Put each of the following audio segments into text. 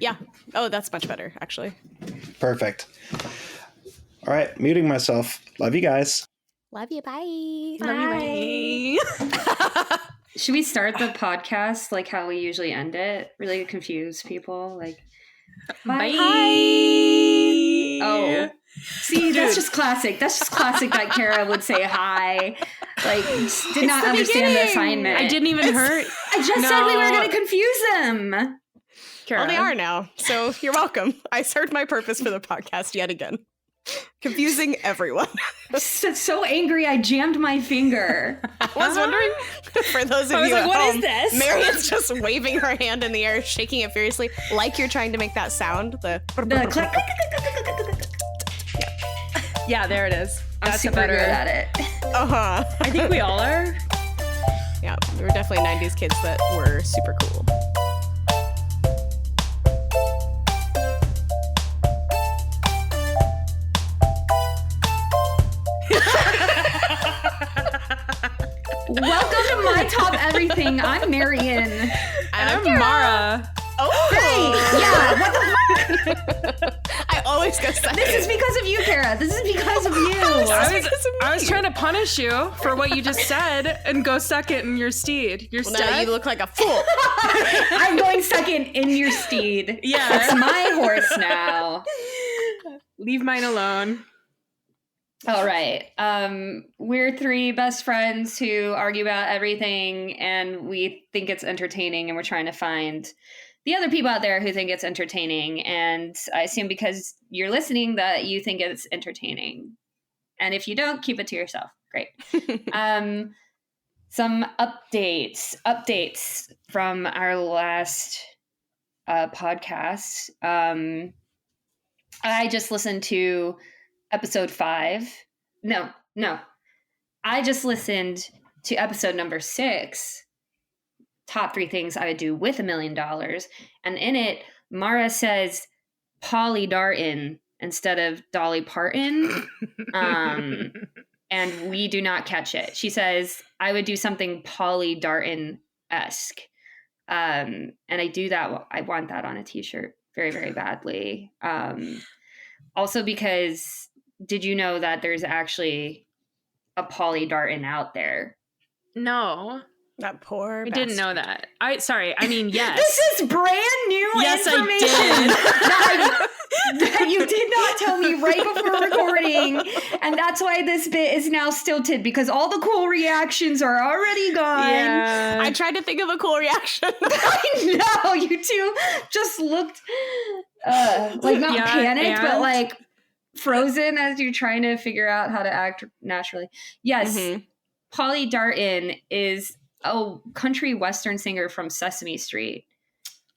Yeah. Oh, that's much better, actually. Perfect. All right, muting myself. Love you guys. Love you. Bye. Love you. Bye. Should we start the podcast like how we usually end it? Really confuse people. Like, bye. Oh, see, that's just classic. That's just classic that Kara would say hi. Like, did not understand the assignment. I didn't even hurt. I just said we were going to confuse them. Kara. Well, they are now. So you're welcome. I served my purpose for the podcast yet again. Confusing everyone. So angry, I jammed my finger. I was wondering, for those of you at what home, is this? Marion's just waving her hand in the air, shaking it furiously, like you're trying to make that sound. The click. Yeah, there it is. I'm That's super better good at it. Uh-huh. I think we all are. Yeah, we were definitely 90s kids that were super cool. Welcome to My Top Everything. I'm Marion. And I'm Mara. Oh, Great. Yeah, what the I always go second. This is because of you, Kara. This is because of you. I was trying to punish you for what you just said and go second in your steed. Your Well, steed. now you look like a fool. I'm going second in your steed. Yeah. It's my horse now. Leave mine alone. All right. We're three best friends who argue about everything and we think it's entertaining, and we're trying to find the other people out there who think it's entertaining. And I assume because you're listening that you think it's entertaining. And if you don't, keep it to yourself. Great. Some updates from our last podcast. I just listened to episode 5. No. I just listened to episode number 6. Top 3 things I would do with $1 million. And in it, Mara says Polly Darton instead of Dolly Parton. And we do not catch it. She says, I would do something Polly Darton-esque. And I do that. I want that on a t-shirt very, very badly. Also because, did you know that there's actually a Polly Darton out there? No. That poor I didn't know that. Yes. This is brand new information. I that you did not tell me right before recording. And that's why this bit is now stilted, because all the cool reactions are already gone. Yeah. I tried to think of a cool reaction. I know. You two just looked like not panicked, but like frozen as you're trying to figure out how to act naturally. Yes. Mm-hmm. Polly Darton is a country western singer from Sesame Street.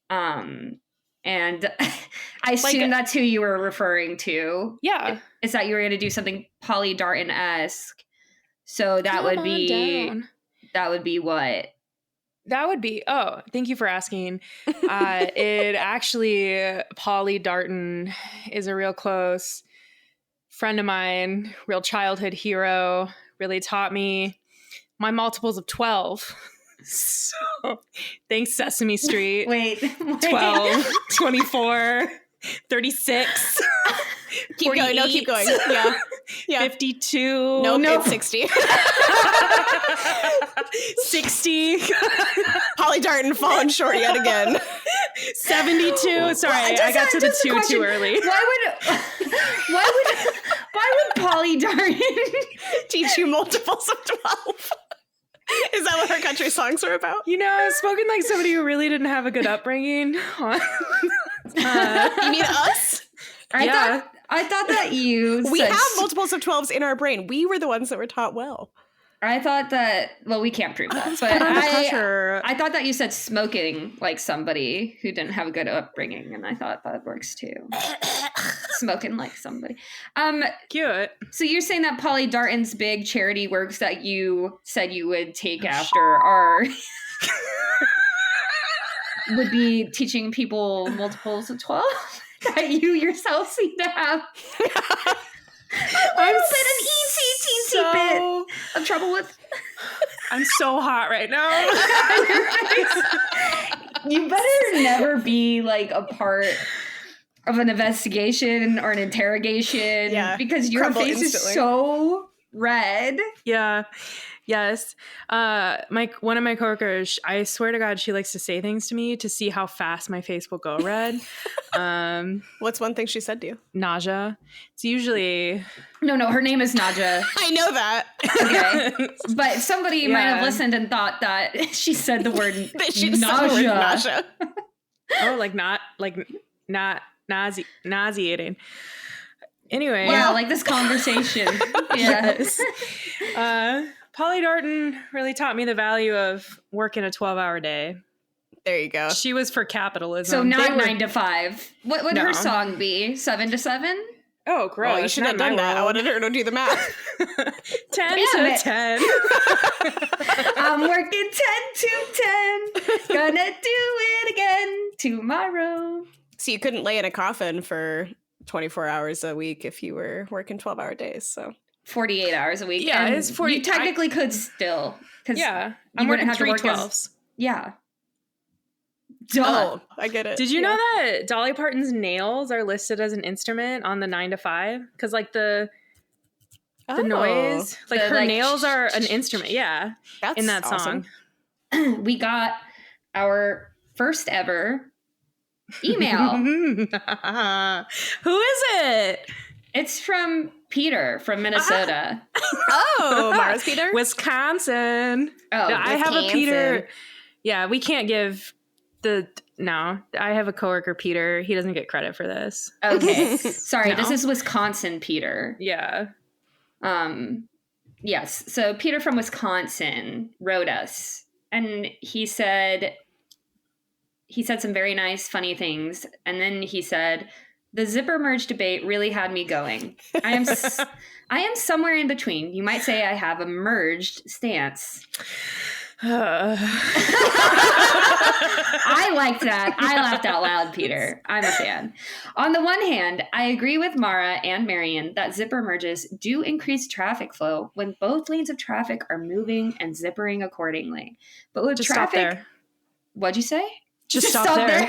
And I assume that's who you were referring to. Yeah. Is that you were going to do something Polly Darton-esque. So that would be what? That would be, thank you for asking. It actually, Polly Darton is a real close friend of mine, real childhood hero, really taught me my multiples of 12. So thanks, Sesame Street. Wait. 12, 24, 36. Keep going. No, keep going. Yeah. 52. Nope. It's 60. 60. Polly Darton falling short yet again. 72. Sorry, I got to the 2 too early. Why would Polly Darton teach you multiples of 12? Is that what her country songs are about? Spoken like somebody who really didn't have a good upbringing. You mean us? I thought that we have multiples of 12s in our brain. We were the ones that were taught well. I thought that, well, we can't prove that, but I thought that you said smoking like somebody who didn't have a good upbringing, and I thought that works too. Smoking like somebody. Cute. So you're saying that Polly Darton's big charity works that you said you would take after are would be teaching people multiples of 12 that you yourself seem to have. I'm an teensy bit of trouble with. I'm so hot right now. You better never be like a part of an investigation or an interrogation because your Crumble face instantly. is so red. Yeah. Yes. One of my coworkers, I swear to God, she likes to say things to me to see how fast my face will go red. What's one thing she said to you? Nausea. It's usually No, her name is Naja. I know that. Okay. But somebody might have listened and thought that she said the word That she just said the word nausea. not nauseating. Anyway. Yeah, like this conversation. Yeah. Yes. Polly Darton really taught me the value of working a 12-hour day. There you go. She was for capitalism. So not 9 to 5. What would her song be? 7 to 7? Oh, gross. Oh, you should have done that. I wanted her to do the math. 10 to 10. I'm working 10 to 10. Gonna do it again tomorrow. So you couldn't lay in a coffin for 24 hours a week if you were working 12-hour days. So 48 hours a week. Yeah, and it's 40. You technically could still. Yeah. I'm I'm working have to 3 work 12s. Yeah. Duh. Oh, I get it. Did you know that Dolly Parton's nails are listed as an instrument on the 9 to 5? Because like the noise, like her nails are an instrument. Yeah, that's in that awesome. song. We got our first ever email. Who is it? It's from Peter from Minnesota. Oh, Mara's Peter? Oh, Wisconsin. I have a Peter. Yeah, we can't give I have a coworker, Peter. He doesn't get credit for this. Okay. Sorry, No. this is Wisconsin Peter. Yeah. Yes. So Peter from Wisconsin wrote us, and he said some very nice, funny things, and then he said, "The zipper merge debate really had me going. I am somewhere in between. You might say I have a merged stance." I liked that. I laughed out loud, Peter. I'm a fan. On the one hand, I agree with Mara and Marion that zipper merges do increase traffic flow when both lanes of traffic are moving and zippering accordingly. But with Just traffic, stop there. What'd you say? Just stop there.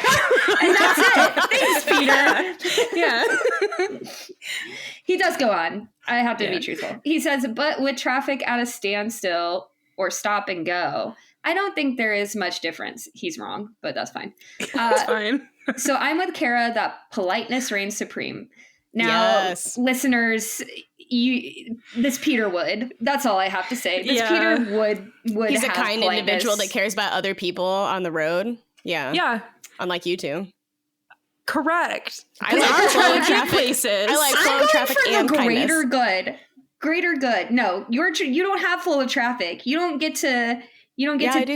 And that's it. Thanks, Peter. Yeah. He does go on. I have to be truthful. He says, but with traffic at a standstill or stop and go, I don't think there is much difference. He's wrong, but that's fine. That's fine. So I'm with Kara that politeness reigns supreme. Now, listeners, this Peter would. That's all I have to say. This Peter would He's have a kind politeness. individual that cares about other people on the road. Yeah. Yeah. Unlike you two. Correct. I like flowing traffic places. I like I'm flowing going traffic for and the kindness. greater good. Greater good. No, you don't have flow of traffic. You don't get to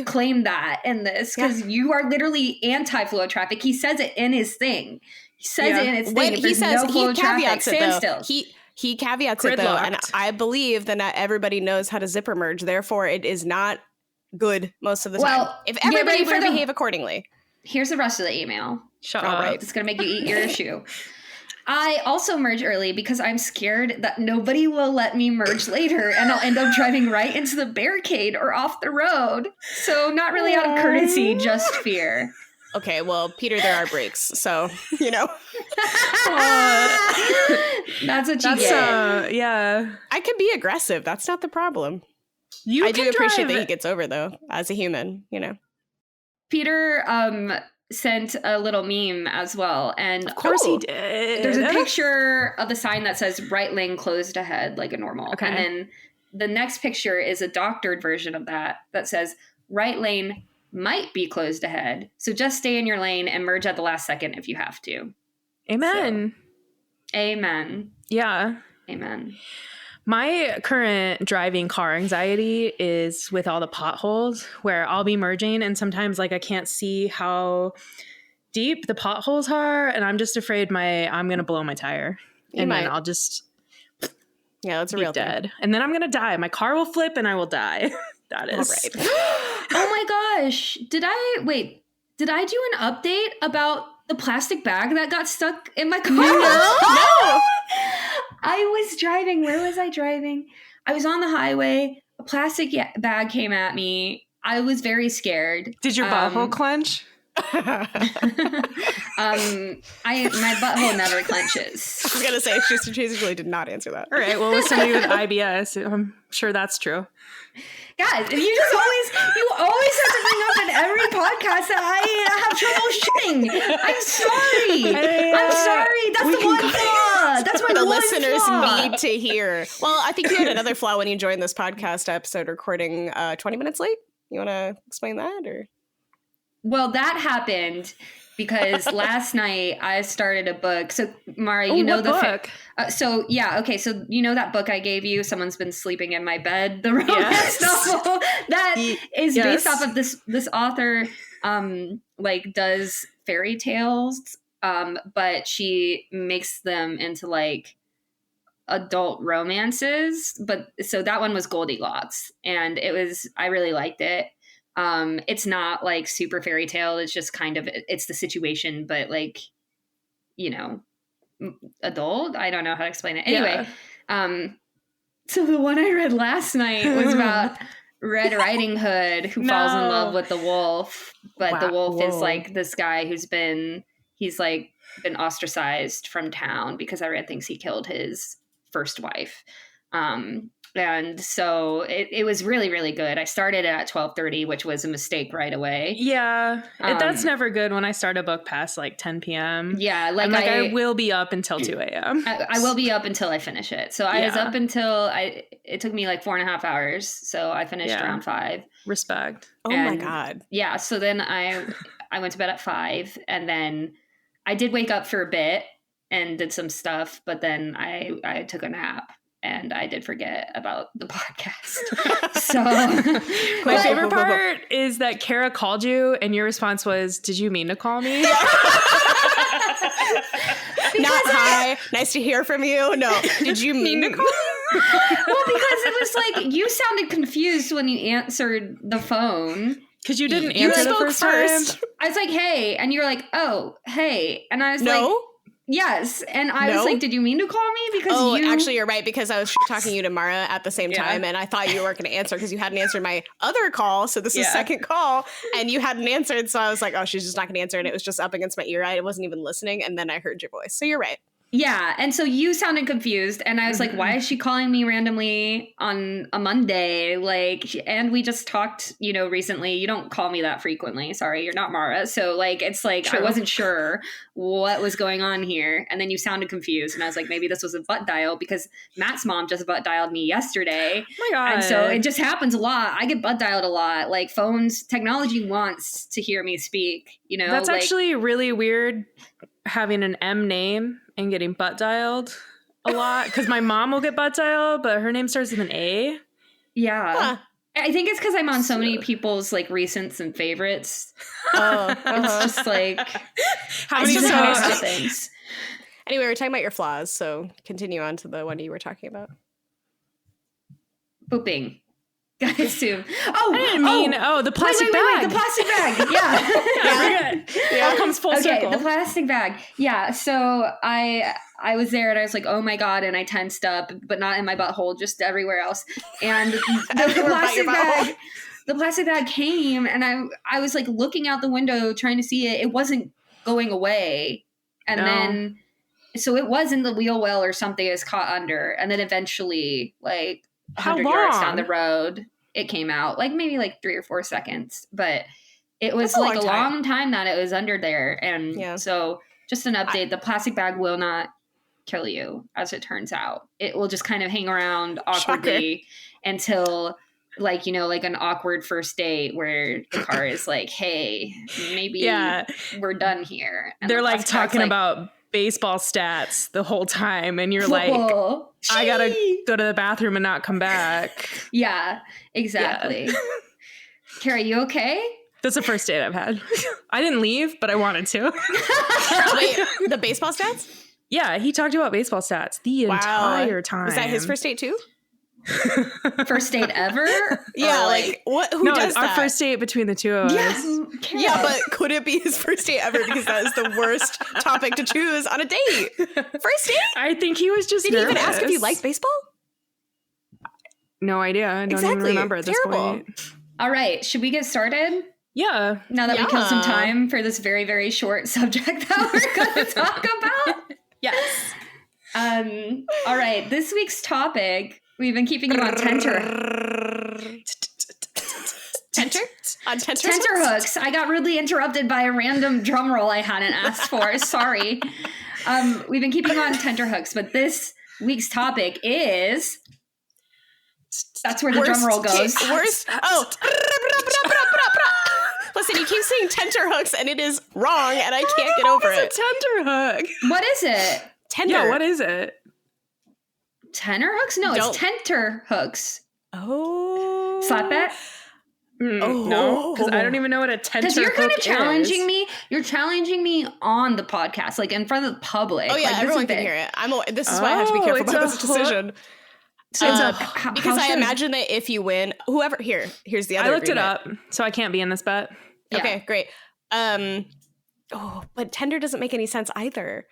claim that in this because you are literally anti-flow of traffic. He says it in his thing. He says it in his thing. He says no flow of traffic, caveats it standstill. though. He caveats it though, and I believe that not everybody knows how to zipper merge. Therefore, it is not good most of the time. If everybody would behave accordingly. Here's the rest of the email. Shut up. Right. It's going to make you eat your shoe. I also merge early because I'm scared that nobody will let me merge later and I'll end up driving right into the barricade or off the road. So not really out of courtesy, just fear. Okay, well, Peter, there are brakes, so, That's what you get. Yeah. I can be aggressive. That's not the problem. I do appreciate that he gets over, though, as a human, Peter sent a little meme as well. And of course he did. There's a picture of the sign that says right lane closed ahead like a normal. Okay. And then the next picture is a doctored version of that says right lane might be closed ahead. So just stay in your lane and merge at the last second if you have to. Amen. So, amen. Yeah. Amen. My current driving car anxiety is with all the potholes where I'll be merging and sometimes like I can't see how deep the potholes are and I'm just afraid I'm going to blow my tire and then I'll just that's a real dead. thing. And then I'm going to die. My car will flip and I will die. That is right. Oh my gosh. Did I do an update about the plastic bag that got stuck in my car? No. I was driving. Where was I driving? I was on the highway. A plastic bag came at me. I was very scared. Did your butthole clench? My butthole never clenches. I was gonna say she strategically did not answer that. All right, well, with somebody with IBS, I'm sure that's true. Guys, you always have to bring up in every podcast that I have trouble shitting. I'm sorry. That's the one flaw. That's my the one listeners flaw. need to hear. Well, I think you had another flaw when you joined this podcast episode recording 20 minutes late. You want to explain that, or? Well, that happened because last night I started a book. So, Mara, you know the book? So you know that book I gave you, Someone's Been Sleeping in My Bed, the romance novel that is based off of this author like does fairy tales, but she makes them into like adult romances. But so that one was Goldilocks, and I really liked it. It's not like super fairy tale. It's just kind of, it's the situation, but like, you know, adult. I don't know how to explain it. Anyway, so the one I read last night was about Red Riding Hood who falls in love with the wolf, but the wolf is like this guy he's been ostracized from town because everyone thinks he killed his first wife. And so it was really, really good. I started at 12:30, which was a mistake right away. Yeah. That's never good when I start a book past like 10 p.m. Yeah. I will be up until 2 a.m. I will be up until I finish it. So I was up until it took me like 4.5 hours. So I finished around 5. Respect. My God. Yeah. So then I went to bed at 5, and then I did wake up for a bit and did some stuff, but then I took a nap. And I did forget about the podcast. So my favorite part is that Kara called you and your response was, "Did you mean to call me?" Not hi. Nice to hear from you. No. Did you mean to call me? Well, because it was like you sounded confused when you answered the phone. Because you didn't answer the first time. I was like, "Hey," and you're like, "Oh, hey," and I was like, yes. And I was like, did you mean to call me? Because actually, you're right, because I was talking you to Mara at the same time, and I thought you weren't going to answer because you hadn't answered my other call. So this is second call, and you hadn't answered. So I was like, oh, she's just not going to answer. And it was just up against my ear. I wasn't even listening. And then I heard your voice. So you're right. Yeah. And so you sounded confused. And I was like, why is she calling me randomly on a Monday? Like, and we just talked, recently. You don't call me that frequently. Sorry, you're not Mara. So like, it's like, True. I wasn't sure what was going on here. And then you sounded confused. And I was like, maybe this was a butt dial because Matt's mom just butt dialed me yesterday. Oh my God. And so it just happens a lot. I get butt dialed a lot. Like technology wants to hear me speak, That's actually really weird having an M name and getting butt dialed a lot, because my mom will get butt dialed, but her name starts with an A. Yeah. Huh. I think it's because I'm on so many people's like recents and favorites. It's just like how many things. Anyway, we're talking about your flaws, so continue on to the one you were talking about. Pooping. I assume. The plastic bag. The plastic bag. Yeah. It comes full circle. The plastic bag. Yeah. So I was there and I was like, oh my God. And I tensed up, but not in my butthole, just everywhere else. And the plastic bag came, and I was like looking out the window trying to see it. It wasn't going away. And then, so it was in the wheel well or something. It was caught under. And then eventually, like 100 yards down the road, it came out, like maybe like 3 or 4 seconds, but it was like a long time that it was under there. And so just an update, the plastic bag will not kill you, as it turns out. It will just kind of hang around awkwardly until like, like an awkward first date where the car is like, hey, maybe we're done here. And they're like talking about baseball stats the whole time, and you're like, I gotta go to the bathroom and not come back. Yeah, exactly. Carrie, you okay? That's the first date I've had. I didn't leave, but I wanted to. Wait, the baseball stats? Yeah, he talked about baseball stats the entire time. Was that his first date too? First date ever? Yeah, like what? Who does our that? first date between the two of us. Yeah, but could it be his first date ever? Because that is the worst topic to choose on a date. First date? I think he was just. Did he even ask if you liked baseball? No idea. I don't even remember at this point. All right, should we get started? Yeah. Now that we killed some time for this very, very short subject that we're going to talk about. Yes. All right. This week's topic, we've been keeping you on tenterhooks. I got rudely interrupted by a random drum roll I hadn't asked for. Sorry. We've been keeping you on tenterhooks, but this week's topic is... That's where the drum roll goes. Listen, you keep saying tenterhooks and it is wrong and I can't get over it. It's a tenterhook. What is it? Tender. Yeah, what is it? Tenterhooks? No, it's tenterhooks. Oh. Slap that? No, because I don't even know what a tenterhook is. Because you're kind of challenging me. You're challenging me on the podcast, like in front of the public. Oh yeah, like, everyone can hear it. This is why I have to be careful about this decision. So because I imagine that if you win, whoever here's the other. I looked it up, so I can't be in this bet. Yeah. Okay, great. But tender doesn't make any sense either.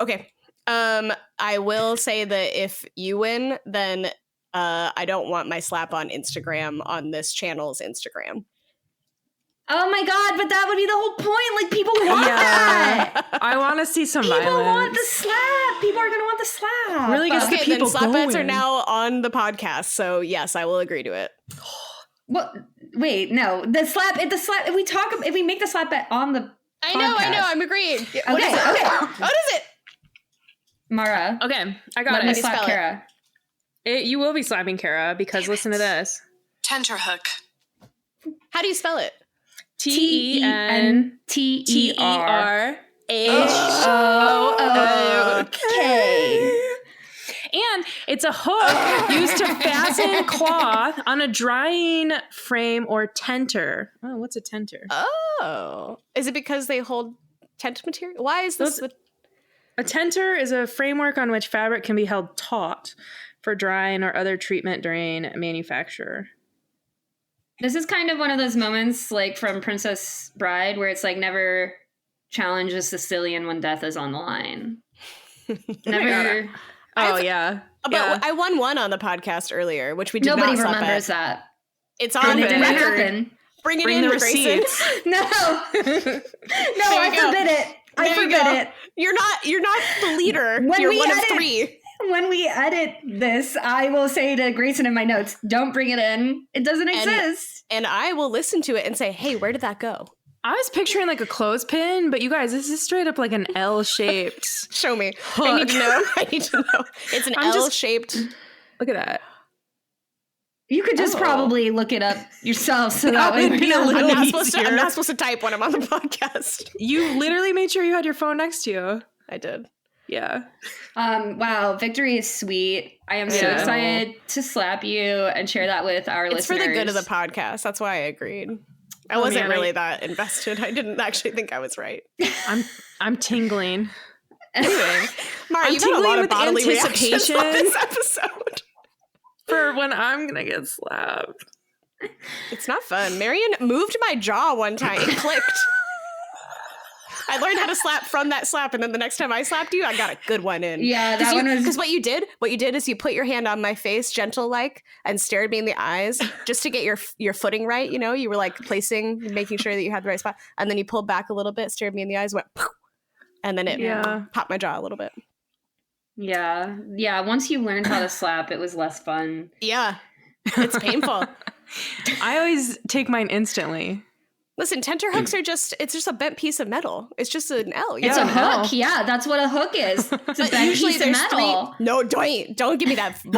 Okay. I will say that if you win, then I don't want my slap on Instagram on this channel's Instagram. Oh my God, but that would be the whole point. Like, people want that. I want to see some people violence. Want the slap. People are going to want the slap. Really gets the people then slap going. bets are now on the podcast. So yes, I will agree to it. What? Wait, no. If we make the slap bet on the I know, I'm agreeing. Okay, What is it? Mara. Okay, I got let it. me slap Kara. You will be slapping Kara because listen to this. Tenterhook. How do you spell it? TENTERHOOK. And it's a hook used to fasten cloth on a drying frame or tenter. Oh, what's a tenter? Oh. Is it because they hold tent material? Why is this? A tenter is a framework on which fabric can be held taut for drying or other treatment during manufacture. This is kind of one of those moments like from Princess Bride where it's like never challenge a Sicilian when death is on the line. Never. Yeah. I won one on the podcast earlier, which we did Nobody not remembers that. It's on and it didn't record. happen. Bring the in, receipts. No. I forbid it. I forbid it. You're not the leader. When You're we one edit, of three. When we edit this, I will say to Grayson in my notes, don't bring it in. It doesn't exist. And I will listen to it and say, hey, where did that go? I was picturing like a clothespin, but you guys, this is straight up like an L-shaped. Show me. Hook. I need to know. It's an L-shaped. Look at that. You could just probably look it up yourself so that way would be a little I'm easier. not supposed to type when I'm on the podcast. You literally made sure you had your phone next to you. I did. Yeah. Wow, victory is sweet. I am so excited to slap you and share that with our listeners. It's for the good of the podcast. That's why I agreed. I wasn't really that invested. I didn't actually think I was right. I'm tingling. Anyway, Mara, you got a lot of bodily reactions on this episode. For when I'm gonna get slapped. It's not fun. Marion moved my jaw one time. It clicked. I learned how to slap from that slap, and then the next time I slapped you, I got a good one in. Yeah, that one was... Because what you did is you put your hand on my face, gentle-like, and stared me in the eyes, just to get your footing right, you know? You were, like, making sure that you had the right spot, and then you pulled back a little bit, stared me in the eyes, went, poof, and then it popped my jaw a little bit. Yeah. Once you learned how to slap, it was less fun. Yeah. It's painful. I always take mine instantly. Listen, tenterhooks are just a bent piece of metal. It's just an L. It's a hook. Yeah, that's what a hook is. It's a bent piece of metal. No, don't give me that voice.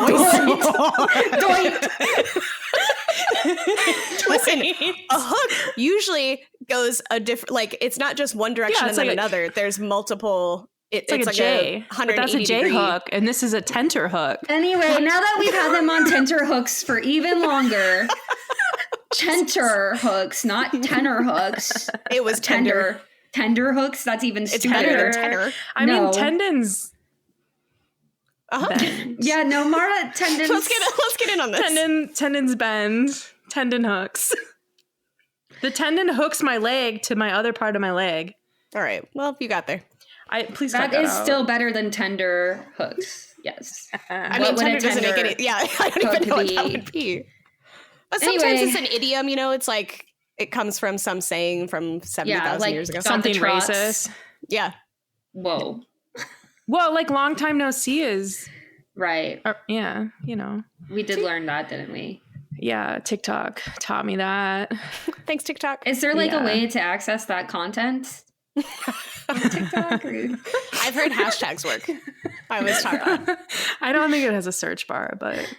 Listen, a hook usually goes a different, like, it's not just one direction and then another. There's multiple. It's like a J. But that's a J hook, and this is a tenter hook. Anyway, now that we've had them on tenter hooks for even longer, tenter hooks, not tenor hooks. It was tender. Tender hooks? That's even stupider. It's better than tenor. I mean, tendons. Yeah, no, Mara, tendons. Let's get in on this. Tendons bend. Tendon hooks. The tendon hooks my leg to my other part of my leg. All right. Well, you got there. Please that is still better than tender hooks. Yes. I mean, tender doesn't make any. Yeah, I don't even know what that would be. But sometimes it's an idiom, you know, it's like it comes from some saying from 70,000 years ago. Something racist. Yeah. Whoa. Well, like long time no see is right. Yeah, you know. We did learn that, didn't we? Yeah, TikTok taught me that. Thanks, TikTok. Is there like a way to access that content on TikTok? I've heard hashtags work. I was taught that. I don't think it has a search bar, but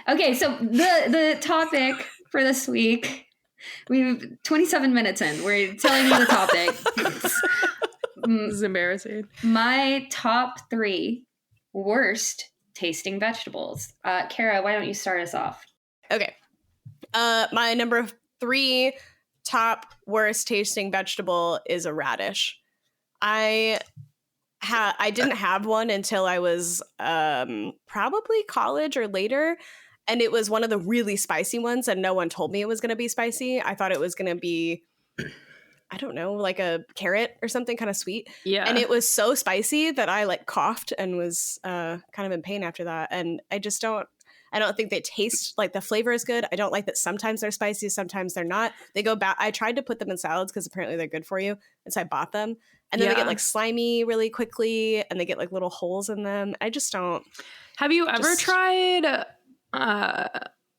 okay. So the topic for this week, we've 27 minutes in. We're telling you the topic. This is embarrassing. My top 3 worst tasting vegetables. Kara, why don't you start us off? Okay. My number 3 top worst tasting vegetable is a radish. I didn't have one until I was probably college or later, and it was one of the really spicy ones, and no one told me it was going to be spicy. I thought it was going to be, I don't know, like a carrot or something kind of sweet. Yeah. And it was so spicy that I like coughed and was kind of in pain after that. And I don't think they taste like the flavor is good. I don't like that sometimes they're spicy, sometimes they're not. They go bad. I tried to put them in salads because apparently they're good for you. And so I bought them. And then they get like slimy really quickly and they get like little holes in them. I just don't. Have you ever tried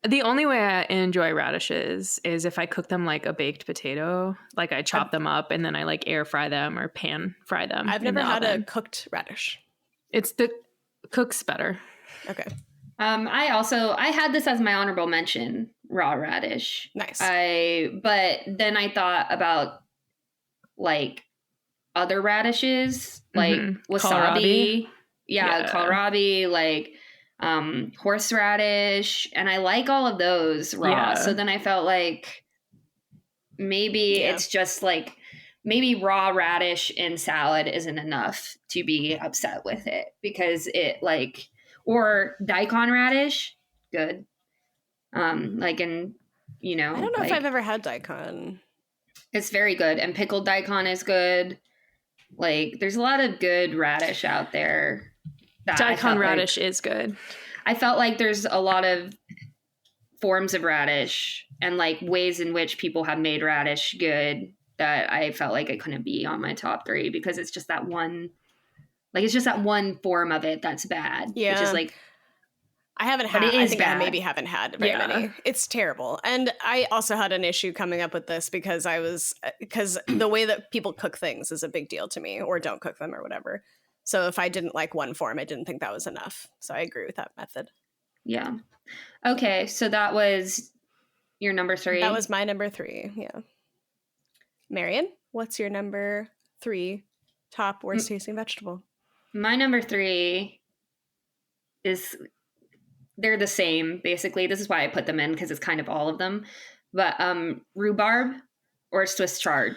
the only way I enjoy radishes is if I cook them like a baked potato. Like I chop them up and then I like air fry them or pan fry them. I've never had a cooked radish. It's the cooks better. Okay. I had this as my honorable mention, raw radish. Nice. But then I thought about like other radishes, like wasabi. Kohlrabi. Yeah, kohlrabi, like horseradish, and I like all of those raw. Yeah. So then I felt like maybe it's just like maybe raw radish in salad isn't enough to be upset with it because it like, or daikon radish, good. Like in, you know, I don't know like, if I've ever had daikon. It's very good, and pickled daikon is good. Like there's a lot of good radish out there. Daikon radish is good. I felt like there's a lot of forms of radish and like ways in which people have made radish good that I felt like it couldn't be on my top 3 because it's just that one, like it's just that one form of it that's bad. Yeah. Which is like, I haven't had. It is I think bad. I maybe haven't had very many. It's terrible, and I also had an issue coming up with this because the way that people cook things is a big deal to me, or don't cook them, or whatever. So if I didn't like one form, I didn't think that was enough. So I agree with that method. Yeah. Okay, so that was your number 3. That was my number 3. Yeah. Marion, what's your number 3 top worst tasting vegetable? My number 3 is. They're the same, basically. This is why I put them in, because it's kind of all of them. But rhubarb or Swiss chard.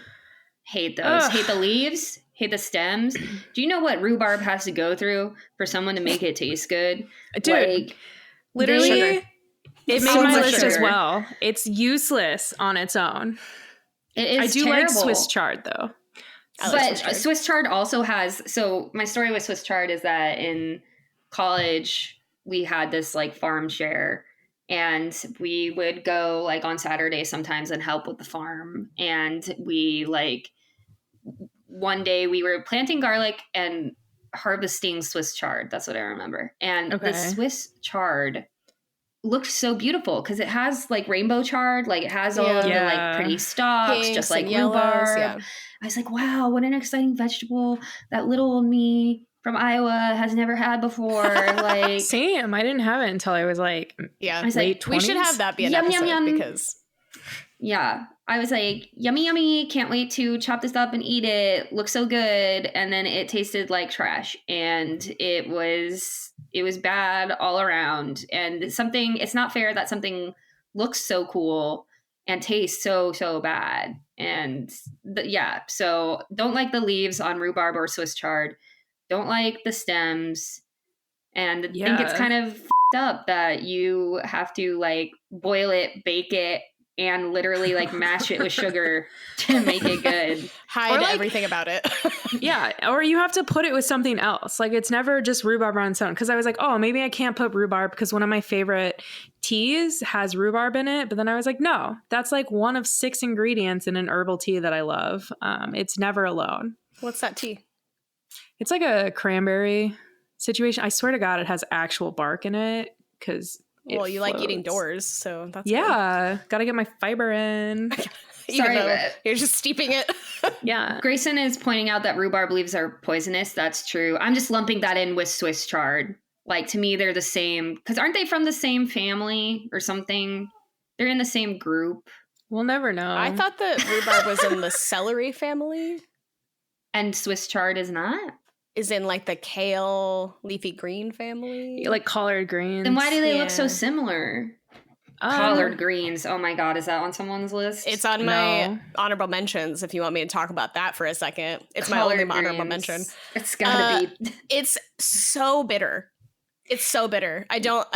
Hate those. Ugh. Hate the leaves. Hate the stems. Do you know what rhubarb has to go through for someone to make it taste good? Dude, like, literally, it made my list sugar as well. It's useless on its own. It is I do terrible. like Swiss chard, though. But Swiss chard also has... So my story with Swiss chard is that in college... we had this like farm share and we would go like on Saturdays sometimes and help with the farm. And we like one day we were planting garlic and harvesting Swiss chard. That's what I remember. And the Swiss chard looked so beautiful because it has like rainbow chard. Like it has all of the like pretty stalks, pinks, just like rhubarb. Yeah. I was like, wow, what an exciting vegetable that little old me from Iowa has never had before. Like same. I didn't have it until I was like, I was late like, 20s. We should have that be an episode yum. Because I was like, yummy, can't wait to chop this up and eat it. Looks so good. And then it tasted like trash, and it was bad all around. And it's not fair that something looks so cool and tastes so bad. And so don't like the leaves on rhubarb or Swiss chard. Don't like the stems, and think it's kind of f***ed up that you have to like boil it, bake it, and literally like mash it with sugar to make it good. Hide everything about it. Yeah, or you have to put it with something else. Like it's never just rhubarb on its own. Because I was like, oh, maybe I can't put rhubarb because one of my favorite teas has rhubarb in it, but then I was like, no, that's like one of 6 ingredients in an herbal tea that I love. It's never alone. What's that tea? It's like a cranberry situation. I swear to God, it has actual bark in it because well, you like eating doors, so that's good. Got to get my fiber in. Sorry, you're just steeping it. Yeah. Grayson is pointing out that rhubarb leaves are poisonous. That's true. I'm just lumping that in with Swiss chard. Like, to me, they're the same. Because aren't they from the same family or something? They're in the same group. We'll never know. I thought that rhubarb was in the celery family. And Swiss chard is not? Is in like the kale, leafy green family. Like collard greens. Then why do they look so similar? Collard greens. Oh my God, is that on someone's list? It's on my honorable mentions if you want me to talk about that for a second. It's collard my only honorable mention. It's gotta be. It's so bitter. It's so bitter. I don't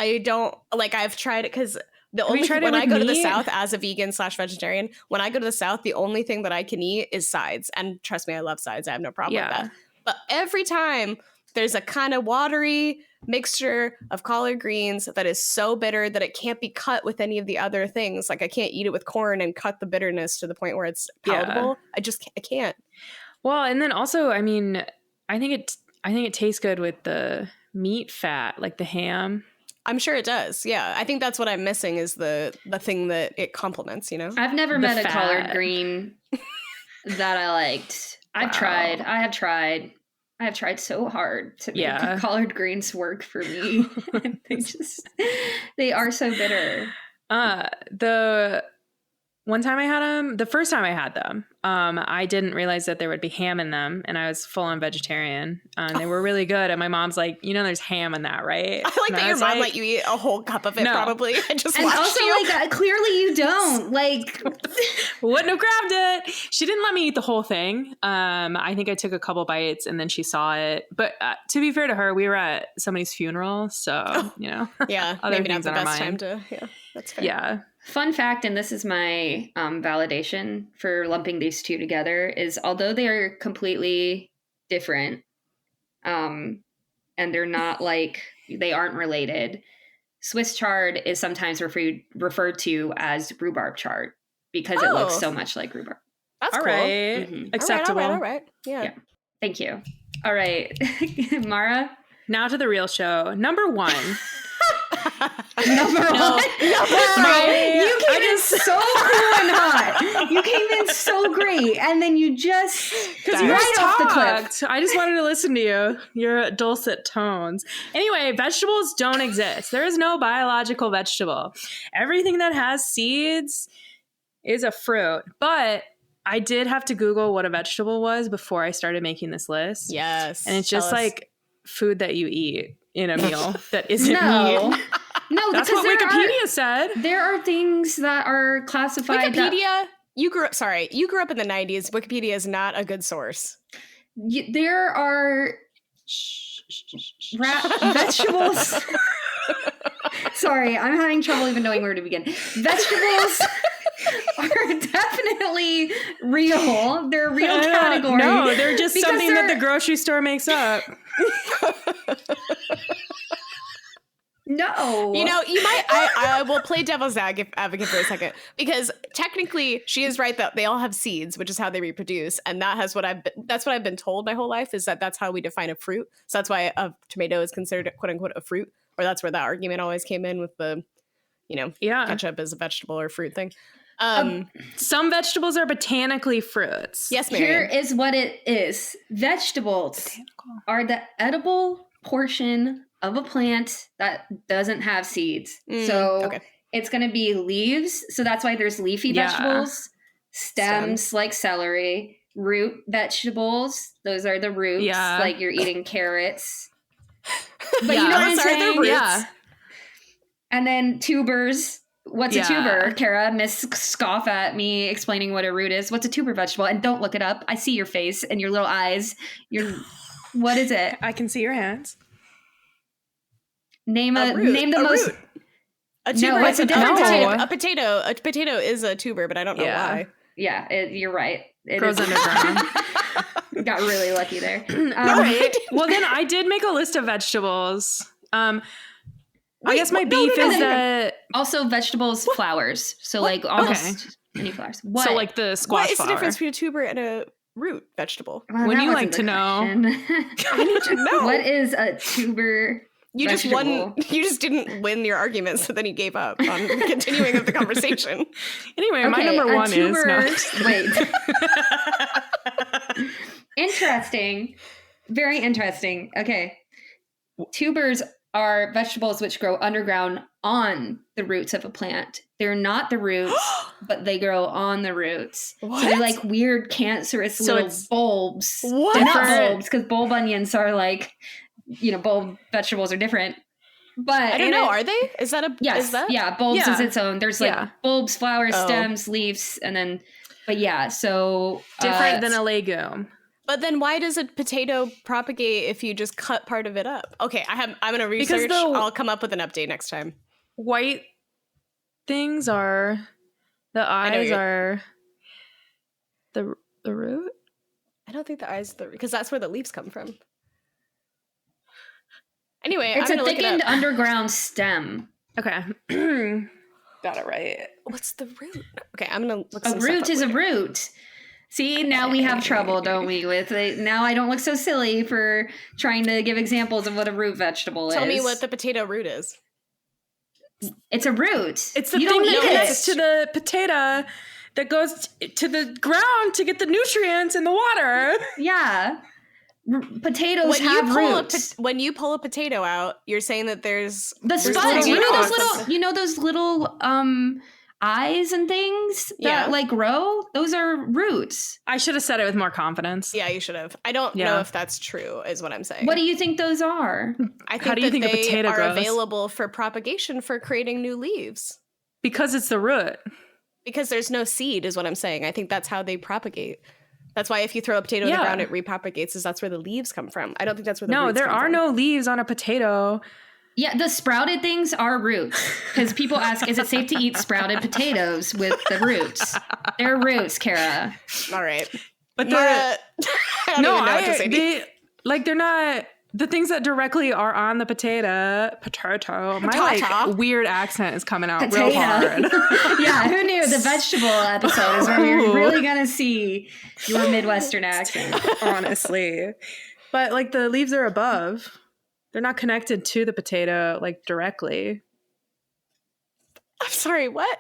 like, I've tried it because the only thing when I go to the South as a vegan / vegetarian, when I go to the South, the only thing that I can eat is sides. And trust me, I love sides. I have no problem with that. But every time there's a kind of watery mixture of collard greens that is so bitter that it can't be cut with any of the other things. Like I can't eat it with corn and cut the bitterness to the point where it's palatable. I can't. Well, and then also, I mean, I think it tastes good with the meat fat, like the ham. I'm sure it does. Yeah. I think that's what I'm missing is the thing that it complements, you know? I've never met a collard green that I liked. I have tried so hard to make collard greens work for me. They are so bitter. The one time I had them, the first time I had them, I didn't realize that there would be ham in them, and I was full on vegetarian. They were really good, and my mom's like, there's ham in that, right? I like that your mom let you eat a whole cup of it. No. Probably. I just watched also, you. like, clearly you don't. Like, wouldn't have grabbed it. She didn't let me eat the whole thing. I think I took a couple bites, and then she saw it. But to be fair to her, we were at somebody's funeral, so yeah, other maybe things not the on best our time mind. to. Yeah, that's fair. Yeah. Fun fact, and this is my validation for lumping these two together, is although they are completely different, and they're not like, they aren't related, Swiss chard is sometimes referred to as rhubarb chard because it looks so much like rhubarb. That's all cool. right. Mm-hmm. Acceptable. All right. Yeah. Thank you. All right. Mara? Now to the real show. Number 1. Number one. You came in so cool and hot. You came in so great, and then you just right off the cliff. I just wanted to listen to you. Your dulcet tones. Anyway, vegetables don't exist. There is no biological vegetable. Everything that has seeds is a fruit. But I did have to Google what a vegetable was before I started making this list. Yes. And it's just like food that you eat in a meal that isn't meat. No, that's what Wikipedia said. There are things that are classified. Wikipedia. You grew up in the 90s. Wikipedia is not a good source. There are vegetables. Sorry, I'm having trouble even knowing where to begin. Vegetables are definitely real. They're a real category. No, they're just something that the grocery store makes up. No. You might. I will play devil's advocate for a second because technically she is right that they all have seeds, which is how they reproduce, and that's what I've been told my whole life is that that's how we define a fruit. So that's why a tomato is considered quote unquote a fruit, or that's where that argument always came in with the, ketchup is a vegetable or fruit thing. Some vegetables are botanically fruits. Yes, Marian. Here is what it is. Vegetables are the edible portion of a plant that doesn't have seeds. It's going to be leaves. So that's why there's leafy vegetables, stems like celery, root vegetables. Those are the roots, like you're eating carrots. But you know what I'm saying? Yeah. And then tubers. What's a tuber? Kara, scoff at me explaining what a root is. What's a tuber vegetable? And don't look it up. I see your face and your little eyes. What is it? I can see your hands. Name the most. Root. A tuber it's a different potato. A potato is a tuber, but I don't know why. Yeah, you're right. It grows underground. Got really lucky there. Right. Well, then I did make a list of vegetables. I guess my beef is that also vegetables, flowers. So like almost any flowers. What? So like the squash What is the flower. difference between a tuber and a root vegetable? Well, Wouldn't that you wasn't like to know? I need to know. What is a tuber? You just vegetable? won. You just didn't win your argument, so then you gave up on continuing of the conversation. Anyway, my number a one tuber, is wait. Interesting. Very interesting. Okay. Tubers are vegetables which grow underground on the roots of a plant. They're not the roots, but they grow on the roots. What? So they're like weird cancerous little bulbs. What? They're not bulbs, because bulb onions are like, bulb vegetables are different. But I don't know. Are they? Is that a? yes, Is that? yeah, bulbs is its own. There's like bulbs, flowers, Oh. stems, leaves, and then, but yeah, so different than a legume. But then why does a potato propagate if you just cut part of it up? Okay, I'm gonna research. I'll come up with an update next time. White things are the eyes are the root. I don't think the eyes because that's where the leaves come from. Anyway, it's I'm a gonna look it thickened up. underground stem. Okay. Got it right. What's the root? Okay, I'm gonna look. A root is a root. See, now we have trouble, don't we? With it. Now I don't look so silly for trying to give examples of what a root vegetable is. Tell me what the potato root is. It's a root. It's the You thing don't that eat connects it. to the potato that goes to the ground to get the nutrients in the water. Yeah. Potatoes have roots. When you pull a potato out, you're saying that there's The there's spuds, you know those roots. little, those little eyes and things that like grow? Those are roots. I should have said it with more confidence. Yeah, you should have. I don't know if that's true, is what I'm saying. What do you think those are? I think How do you think a they potato are grows? available for propagation for creating new leaves. Because it's the root. Because there's no seed, is what I'm saying. I think that's how they propagate. That's why if you throw a potato in the ground, it repropagates, is that's where the leaves come from. I don't think that's where the roots there come are from. no leaves on a potato. Yeah, the sprouted things are roots. Because people ask, is it safe to eat sprouted potatoes with the roots? They're roots, Kara. All right. But Mara, they're... I don't even know what to say to you. they're not... The things that directly are on the potato. My weird accent is coming out real hard. Yeah, who knew? The vegetable episode is where we're really going to see your Midwestern accent. Honestly. But like the leaves are above. They're not connected to the potato like directly. I'm sorry, what?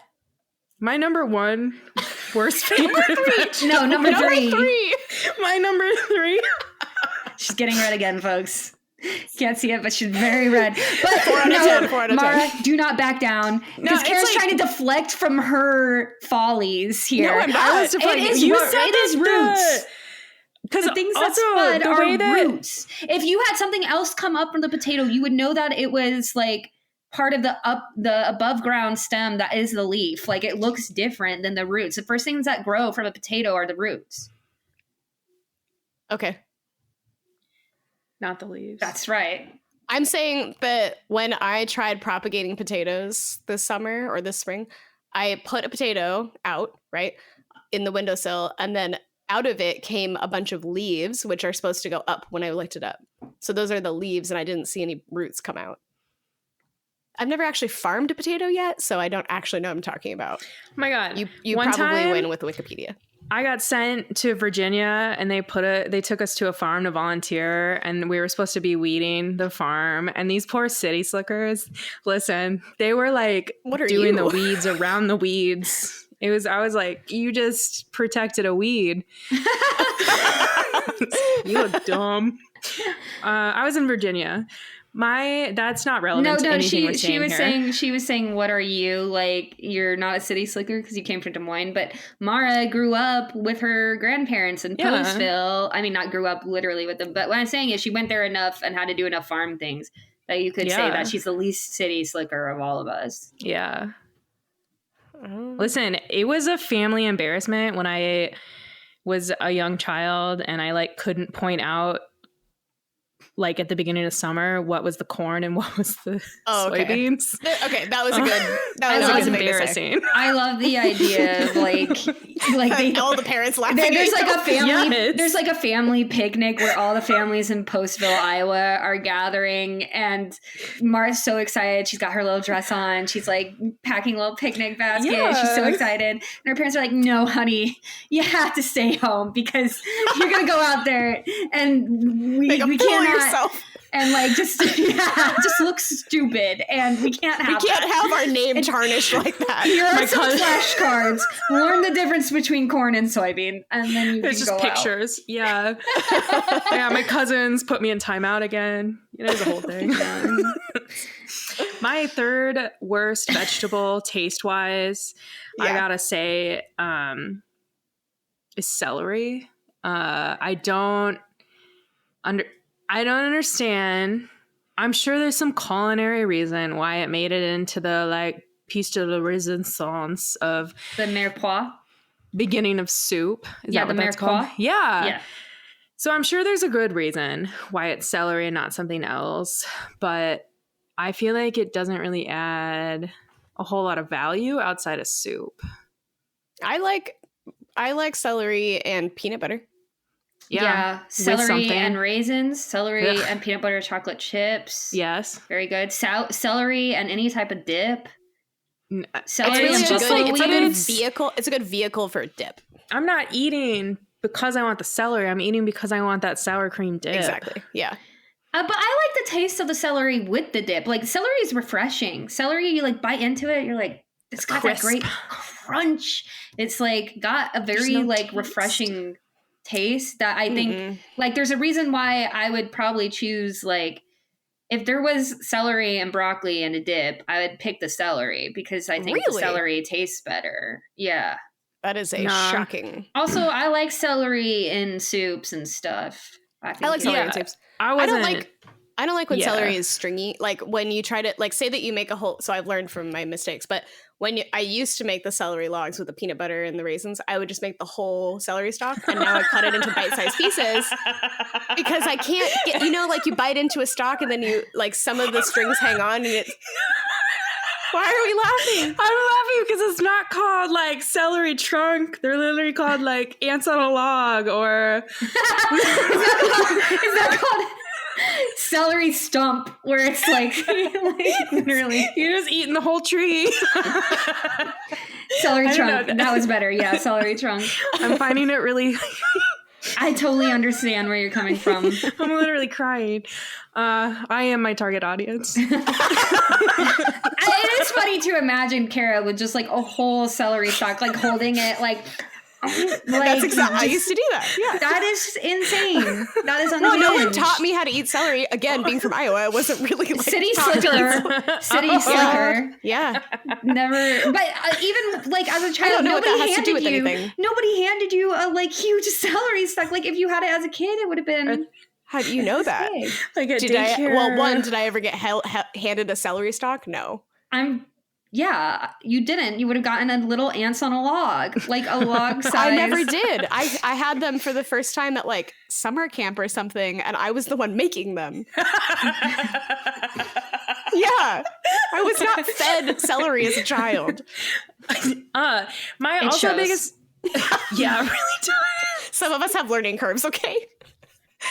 My number one worst favorite. No, number three. My number 3. She's getting red again, folks. Can't see it, but she's very red. But 4 out of 10. Mara, do not back down. Because Kara's trying to deflect from her follies here. No, I'm not. I was deflecting. It is, You it said is roots. Because The things that spud are roots. If you had something else come up from the potato, you would know that it was like part of the above ground stem that is the leaf. Like it looks different than the roots. The first things that grow from a potato are the roots. Okay. Not the leaves. That's right. I'm saying that when I tried propagating potatoes this summer or this spring, I put a potato out, right, in the windowsill, and then out of it came a bunch of leaves, which are supposed to go up when I looked it up. So those are the leaves, and I didn't see any roots come out. I've never actually farmed a potato yet, so I don't actually know what I'm talking about. Oh my God. You One probably time, win with Wikipedia. I got sent to Virginia and they took us to a farm to volunteer, and we were supposed to be weeding the farm, and these poor city slickers, listen, they were like doing the weeds around the weeds. I was like, you just protected a weed. You look dumb. I was in Virginia. That's not relevant to anything we're saying here. She was saying, what are you? Like, you're not a city slicker because you came from Des Moines, but Mara grew up with her grandparents in Postville. I mean, not grew up literally with them, but what I'm saying is she went there enough and had to do enough farm things that you could say that she's the least city slicker of all of us. Yeah. Listen, it was a family embarrassment when I was a young child and I couldn't point out like at the beginning of summer, what was the corn and what was the okay. soybeans. Okay, that was a good. That was was embarrassing. I love the idea of like all the parents laughing. There's like a family. Yes. There's like a family picnic where all the families in Postville, Iowa, are gathering, and Mara's so excited. She's got her little dress on. She's like packing a little picnic basket. Yeah. She's so excited, and her parents are like, "No, honey, you have to stay home because you're gonna go out there and we cannot." And like just look stupid, and we can't have our name tarnished like that. Here are some flashcards. Learn the difference between corn and soybean, and then you it's can just go pictures. Out. Yeah, yeah. My cousins put me in timeout again. You know, the whole thing. My third worst vegetable, taste wise, I gotta say, is celery. I don't understand. I'm sure there's some culinary reason why it made it into the like piece de la resistance of the mirepoix beginning of soup. Is that what that's called? Yeah. So I'm sure there's a good reason why it's celery and not something else, but I feel like it doesn't really add a whole lot of value outside of soup. I like celery and peanut butter. Yeah. Celery and raisins, celery and peanut butter chocolate chips. Yes. Very good. Celery and any type of dip. Celery and buffalo it's a good vehicle for a dip. I'm not eating because I want the celery. I'm eating because I want that sour cream dip. Exactly. Yeah. But I like the taste of the celery with the dip. Like celery is refreshing. Celery, you like bite into it, you're like, it's got that great crunch. It's like got a very like refreshing taste that I think like there's a reason why I would probably choose like if there was celery and broccoli and a dip, I would pick the celery because I think the celery tastes better. Yeah. That is a shocking. Also, I like celery in soups and stuff. I like celery in soups. I don't like when celery is stringy. Like when you try to like say that you make a whole. So I've learned from my mistakes. But I used to make the celery logs with the peanut butter and the raisins, I would just make the whole celery stalk, and now I cut it into bite-sized pieces because I can't get. You know, like you bite into a stalk and then you like some of the strings hang on, and it's. Why are we laughing? I'm laughing because it's not called like celery trunk. They're literally called like ants on a log or is that called celery stump where it's like literally you're just eating the whole tree. Celery trunk. That was better. Yeah, celery trunk. I'm finding it really I totally understand where you're coming from. I'm literally crying. I am my target audience. It is funny to imagine Kara with just like a whole celery stalk, like holding it like that's exactly. I used to do that. Yeah, that is insane. That is unhinged. Well, no one taught me how to eat celery. Again, being from Iowa, I wasn't really like city slicker. Yeah, never. But even like as a child, I don't know what that has to do with anything. Nobody handed you a like huge celery stalk. Like if you had it as a kid, it would have been. How do you know that? Like at daycare. Did I ever get handed a celery stalk? No. Yeah, you didn't. You would have gotten a little ants on a log, like a log size. I never did. I had them for the first time at like summer camp or something, and I was the one making them. Yeah, I was not fed celery as a child. My also biggest. Yeah, really do. Some of us have learning curves. Okay.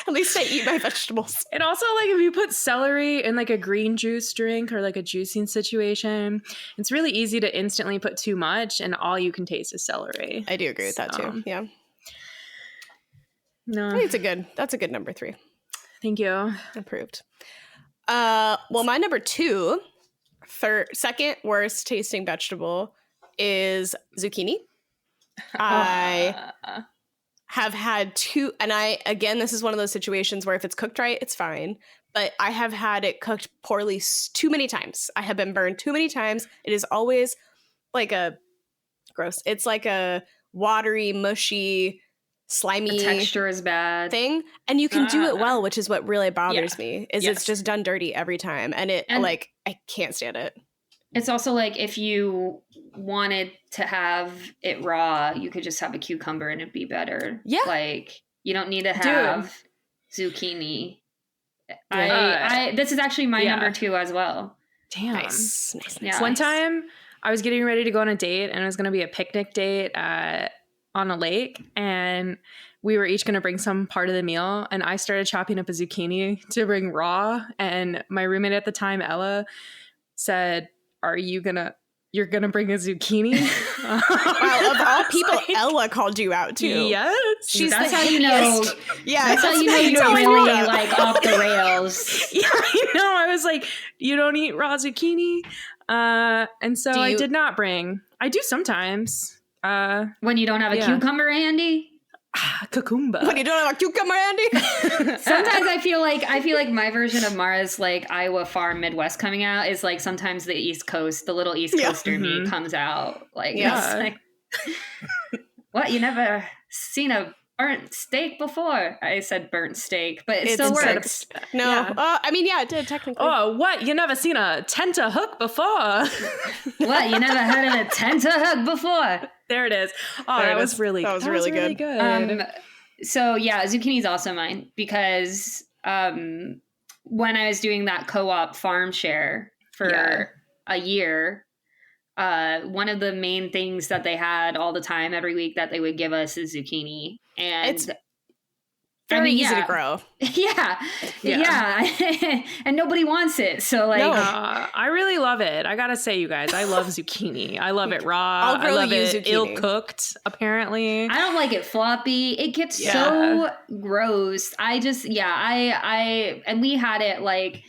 At least I eat my vegetables. And also, like, if you put celery in, like, a green juice drink or, like, a juicing situation, it's really easy to instantly put too much, and all you can taste is celery. I do agree with that, too. Yeah. No. I think that's a good number 3. Thank you. Approved. Well, my number 2, second worst tasting vegetable is zucchini. I have had 2, and again, this is one of those situations where if it's cooked right, it's fine. But I have had it cooked poorly too many times. I have been burned too many times. It is always like gross. It's like a watery, mushy, slimy. The texture is bad thing. And you can do it well, which is what really bothers me. It's just done dirty every time, and I can't stand it. It's also like if you wanted to have it raw, you could just have a cucumber and it'd be better. Yeah. Like you don't need to have zucchini This is actually my number 2 as well. Damn. Nice. Yeah. One time I was getting ready to go on a date, and it was going to be a picnic date on a lake, and we were each going to bring some part of the meal, and I started chopping up a zucchini to bring raw, and my roommate at the time, Ella, said, you're going to bring a zucchini? Wow, of all people, like, Ella called you out too. Yes. That's how you know. Yeah, that's how you know you're really like off the rails. Yeah, I know. I was like, you don't eat raw zucchini? And so I did not bring. I do sometimes. When you don't have a cucumber handy? Cucumber. When you don't have a cucumber handy? Sometimes I feel like my version of Mara's like Iowa farm Midwest coming out is like sometimes the East Coast, the little East Coaster me comes out. Like, like what? You never seen a burnt steak before? I said burnt steak, but it still works. No. I mean, yeah, it did technically. Oh, what? You never seen a tenta-hook before? What? You never heard of a tenta-hook before? There it is. Oh, that was really good. So yeah, zucchini is also mine because when I was doing that co-op farm share for a year, one of the main things that they had all the time every week that they would give us is zucchini. And it's very easy to grow. Yeah. And nobody wants it. So like, I really love it. I gotta say, you guys, I love zucchini. I love it raw. I'll grow I love it zucchini. ill cooked. Apparently, I don't like it floppy. It gets so gross. I just and we had it like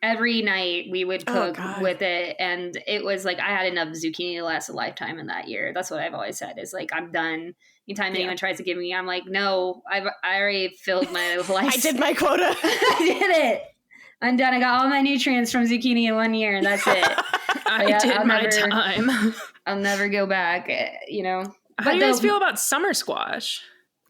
every night we would cook with it, and it was like I had enough zucchini to last a lifetime in that year. That's what I've always said is like I'm done. Anytime anyone tries to give me, I'm like, no, I already filled my life. I did my quota. I did it. I'm done. I got all my nutrients from zucchini in 1 year, and that's it. I did my time. I'll never go back, you know. How do you guys feel about summer squash?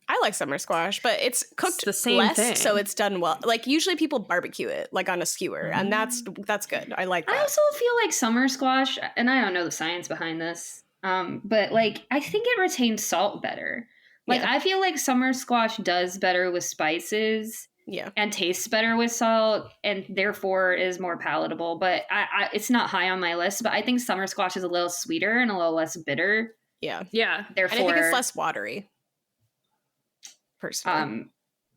I like summer squash, but it's cooked the same less, thing. so it's done well. Like usually people barbecue it like on a skewer, and that's good. I like that. I also feel like summer squash, and I don't know the science behind this, but like I think it retains salt better. Like I feel like summer squash does better with spices, and tastes better with salt, and therefore is more palatable. But I it's not high on my list. But I think summer squash is a little sweeter and a little less bitter. Yeah. Therefore, and I think it's less watery. Personally.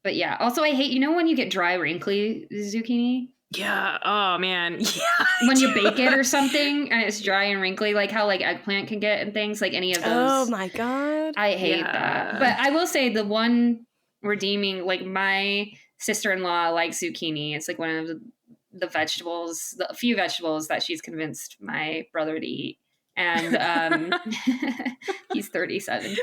But yeah. Also, I hate when you get dry, wrinkly zucchini. Yeah. Oh man. Yeah. When you bake it or something and it's dry and wrinkly, like how like eggplant can get and things, like any of those. Oh my god. I hate that. But I will say the one redeeming, like my sister-in-law likes zucchini. It's like one of the vegetables, the few vegetables that she's convinced my brother to eat. And he's 37.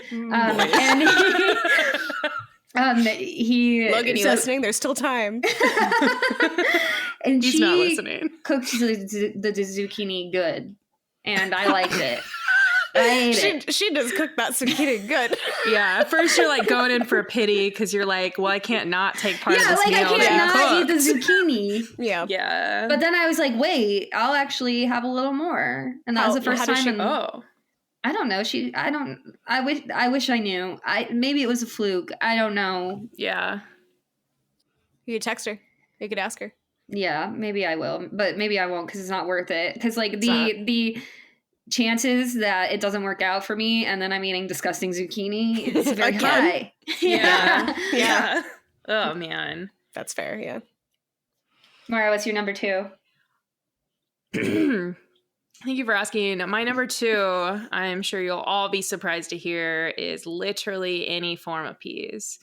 And he Logan, you listening? There's still time. And he's not listening. Cooked the zucchini good, and I liked it. I ate it. She does cook that zucchini good. Yeah, at first you're like going in for a pity because you're like, well, I can't not take part of this meal. Yeah, like I can't not eat the zucchini. Yeah. But then I was like, wait, I'll actually have a little more, and that was the first time. I don't know. I wish I knew. Maybe it was a fluke. I don't know. Yeah. You could text her. You could ask her. Yeah, maybe I will, but maybe I won't because it's not worth it. Because like the chances that it doesn't work out for me, and then I'm eating disgusting zucchini, is very high. Yeah. Oh man, that's fair. Yeah. Mara, what's your number 2? Thank you for asking. My number 2, I'm sure you'll all be surprised to hear, is literally any form of peas.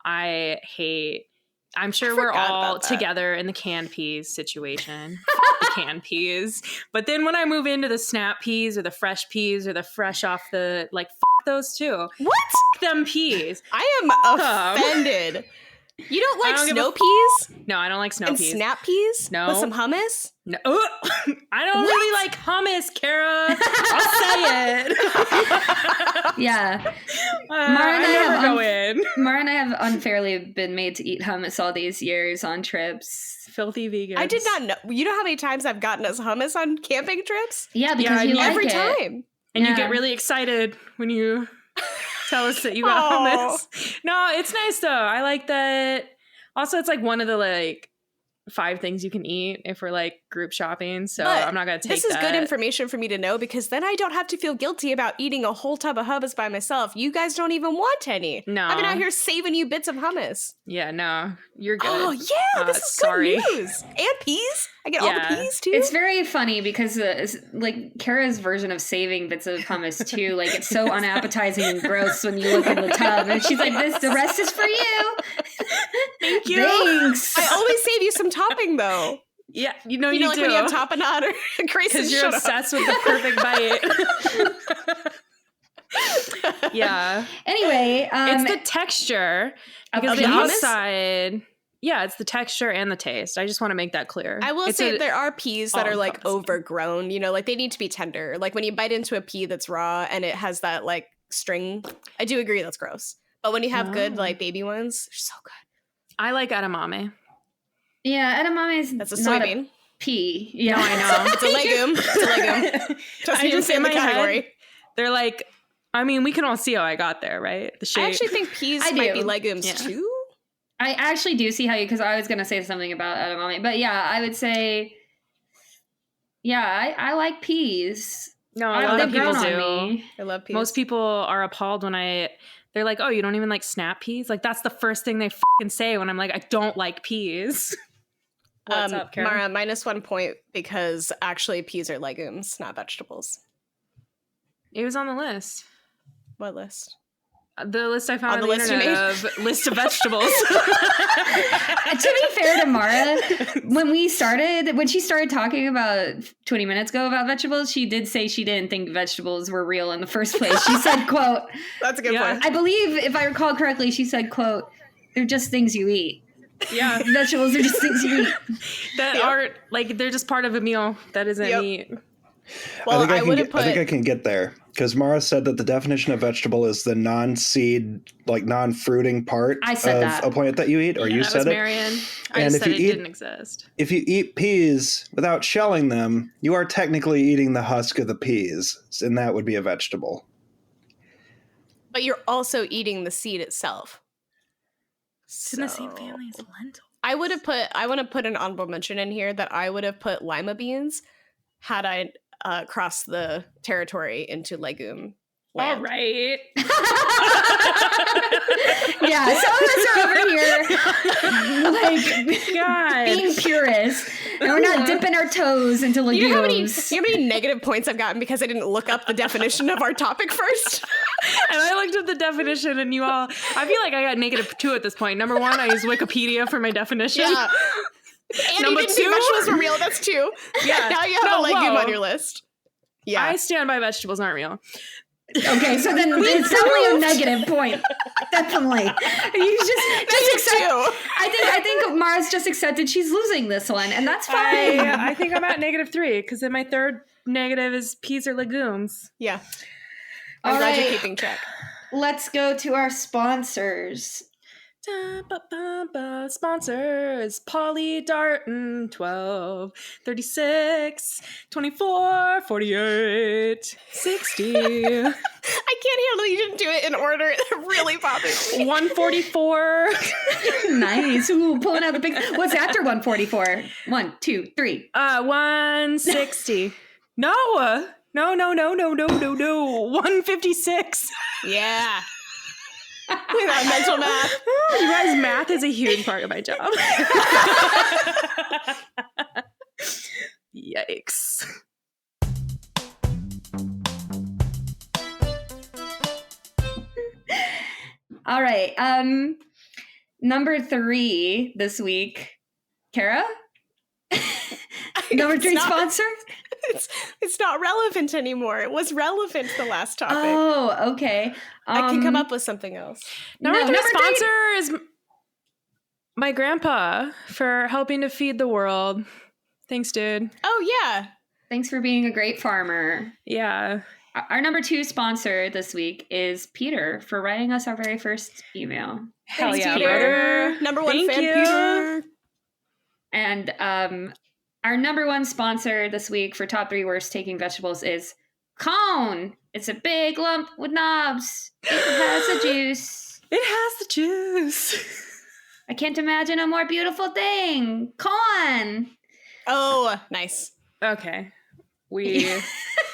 I'm sure we're all together in the canned peas situation. The canned peas. But then when I move into the snap peas or the fresh peas or the fresh off the, like, those too. What? Them peas. I am offended. You don't like snow peas? No, I don't like snow peas. And snap peas? No. With some hummus? No. I don't really like hummus, Kara. I'll say it. Yeah. Mara and I have unfairly been made to eat hummus all these years on trips. Filthy vegans. I did not know. You know how many times I've gotten us hummus on camping trips? Yeah, because you like every it. time. And you get really excited when you tell us that you got hummus. No, it's nice though. I like that. Also, it's like one of the like 5 things you can eat if we're like group shopping. So But I'm not going to take this is that. good information for me to know, because then I don't have to feel guilty about eating a whole tub of hummus by myself. You guys don't even want any. No. I've been out here saving you bits of hummus. Yeah, no, you're good. Oh, yeah, this is sorry. good news. And peas. I get all the peas, too. It's very funny because, like, Kara's version of saving bits of hummus, too, like, it's so unappetizing and gross when you look in the tub. And she's like, the rest is for you. Thank you. Thanks. I always save you some topping, though. Yeah, you know You you know, like do. when you have tapenade or Grayson, Because you're obsessed with the perfect bite. Yeah. Anyway, it's the texture. Because Of the the hummus? outside, yeah, it's the texture and the taste. I just want to make that clear. I will say there are peas that are like all-encompassing. overgrown, you know, like they need to be tender. Like when you bite into a pea that's raw and it has that like string, I do agree that's gross. But when you have good like baby ones, they're so good. I like edamame. yeah, edamame is That's a not soybean. a pea. Yeah, No, I know. It's a legume. It's a legume. Trust me, I you just say in the my category. head, they're like, I mean, we can all see how I got there, right? The shape. I actually think peas I might do. be legumes Yeah. too. I actually do see how you, because I was going to say something about edamame. But yeah, I would say, yeah, I like peas. No, a lot They've of people grown on do. me. I love peas. Most people are appalled when they're like, oh, you don't even like snap peas? Like, that's the first thing they fucking say when I'm like, I don't like peas. What's up, Karen? Mara, -1 point because actually peas are legumes, not vegetables. It was on the list. What list? The list I found On on the the, list you internet of list of vegetables. To be fair to Mara, when she started talking about 20 minutes ago about vegetables, she did say she didn't think vegetables were real in the first place. She said, quote, That's a good Yeah. point. I believe, if I recall correctly, she said, quote, they're just things you eat. Yeah. Vegetables are just things you eat. That are like, they're just part of a meal that isn't Yep. meat. Well, I would have I put. think I can get there because Mara said that the definition of vegetable is the non-seed, like non-fruiting part I said of that. a plant that you eat, or Yeah, you that said was it. Marion. I And just if said you it eat- didn't exist. If you eat peas without shelling them, you are technically eating the husk of the peas, and that would be a vegetable. But you're also eating the seed itself. It's in the same family as lentil. I want to put an honorable mention in here that I would have put lima beans had I crossed the territory into legume land. All right. Yeah, some of us are over here like God. being purists, and we're not dipping our toes into You know how legumes. many negative points I've gotten because I didn't look up the definition of our topic first? And I looked up the definition, and you all, I feel like I got -2 at this point. Number 1, I used Wikipedia for my definition. Yeah. And Number you didn't think 2? vegetables were real. That's 2. Yeah. Now you have No, a legume whoa. on your list. Yeah. I stand by vegetables aren't real. Okay, so then it's definitely a negative point. Definitely. You just accept. 2. I think Mara's just accepted she's losing this one, and that's fine. I think I'm at -3 because then my third negative is peas or legumes. Yeah. I'm All glad you're right. keeping track. Let's go to our sponsors. Sponsors Polly Darton 12 36 24 48 60 I can't handle you didn't do it in order. It really bothers me. 144 Nice. Ooh, pulling out the big. What's after 144? 1, 2, 3. 160 no 156 Yeah. Look at that mental math. you guys, math is a huge part of my job. Yikes. All right. Number 3 this week. Kara? Number 3 It's not- sponsor? It's not relevant anymore. It was relevant the last topic. Oh, okay. I can come up with something else. Number No, 3 number three- sponsor is my grandpa for helping to feed the world. Thanks, dude. Oh, yeah. Thanks for being a great farmer. Yeah. Our number 2 sponsor this week is Peter for writing us our very first email. Hell Thanks, yeah, Peter. brother. Number 1 Thank fan, you. Peter. And our number 1 sponsor this week for top 3 worst taking vegetables is Cone. It's a big lump with knobs. It has the juice. It has the juice. I can't imagine a more beautiful thing. Corn. Oh, nice. Okay. You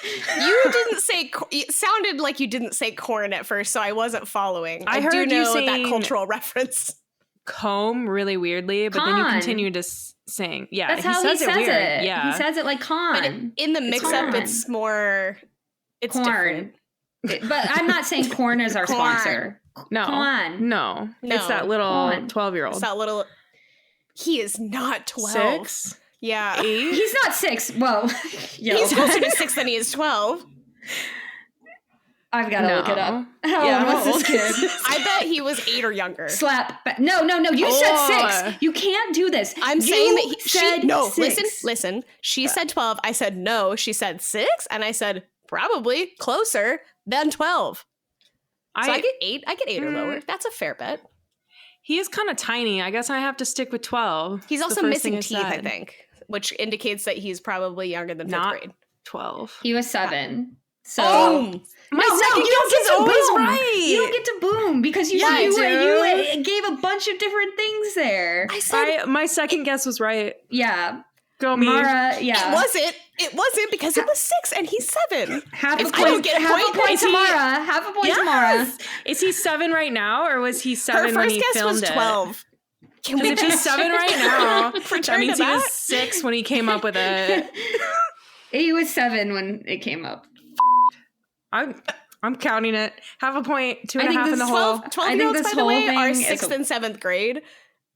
didn't say. It sounded like you didn't say corn at first, so I wasn't following. I heard do know you that cultural reference. Comb really weirdly, but then you continue to sing. Yeah, that's how he says it. Yeah, he says it like con. But in the mix-up, it's more. It's corn. But I'm not saying corn is our sponsor. No, no, it's that little 12-year-old. It's that little. He is not 12. 6. Yeah, 8. He's not 6. Well, he's closer to 6 than he is 12. I've got to look it up. How old was this kid? I bet he was 8 or younger. Slap. No. You said 6. You can't do this. I'm saying that he said no. 6. Listen. She said 12. I said no. She said 6, and I said probably closer than 12. So I get 8. I get 8 or lower. That's a fair bet. He is kind of tiny. I guess I have to stick with 12. He's also missing teeth, I think, which indicates that he's probably younger than 5th grade. 12. He was 7. So my second guess is always right. You don't get to boom because you gave a bunch of different things there. I said my second guess was right. Yeah. Go me. Mara, yeah. It wasn't because it was 6 and he's 7. Half a point to Mara. Half a point to Mara. Is he 7 right now, or was he 7 when he filmed it? Her first guess was 12. Because if he's 7 right now, that means he was 6 when he came up with it. He was 7 when it came up. I'm counting it. Half a point, 2.5 in the hole. 12-year-olds, by the way, are 6th and 7th grade.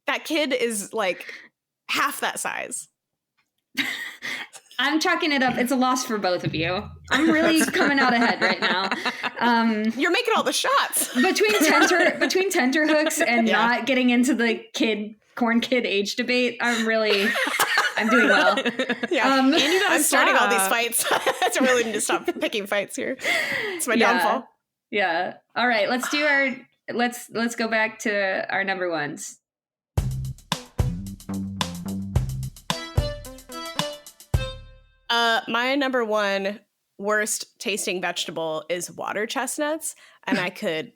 That kid is like half that size. I'm chalking it up. It's a loss for both of you. I'm really coming out ahead right now. You're making all the shots. Between tenterhooks and not getting into the corn kid age debate, I'm doing well. Yeah, I'm starting all these fights. I really need to stop picking fights here. It's my downfall. Yeah. All right. Let's go back to our number ones. My number one worst tasting vegetable is water chestnuts, and I could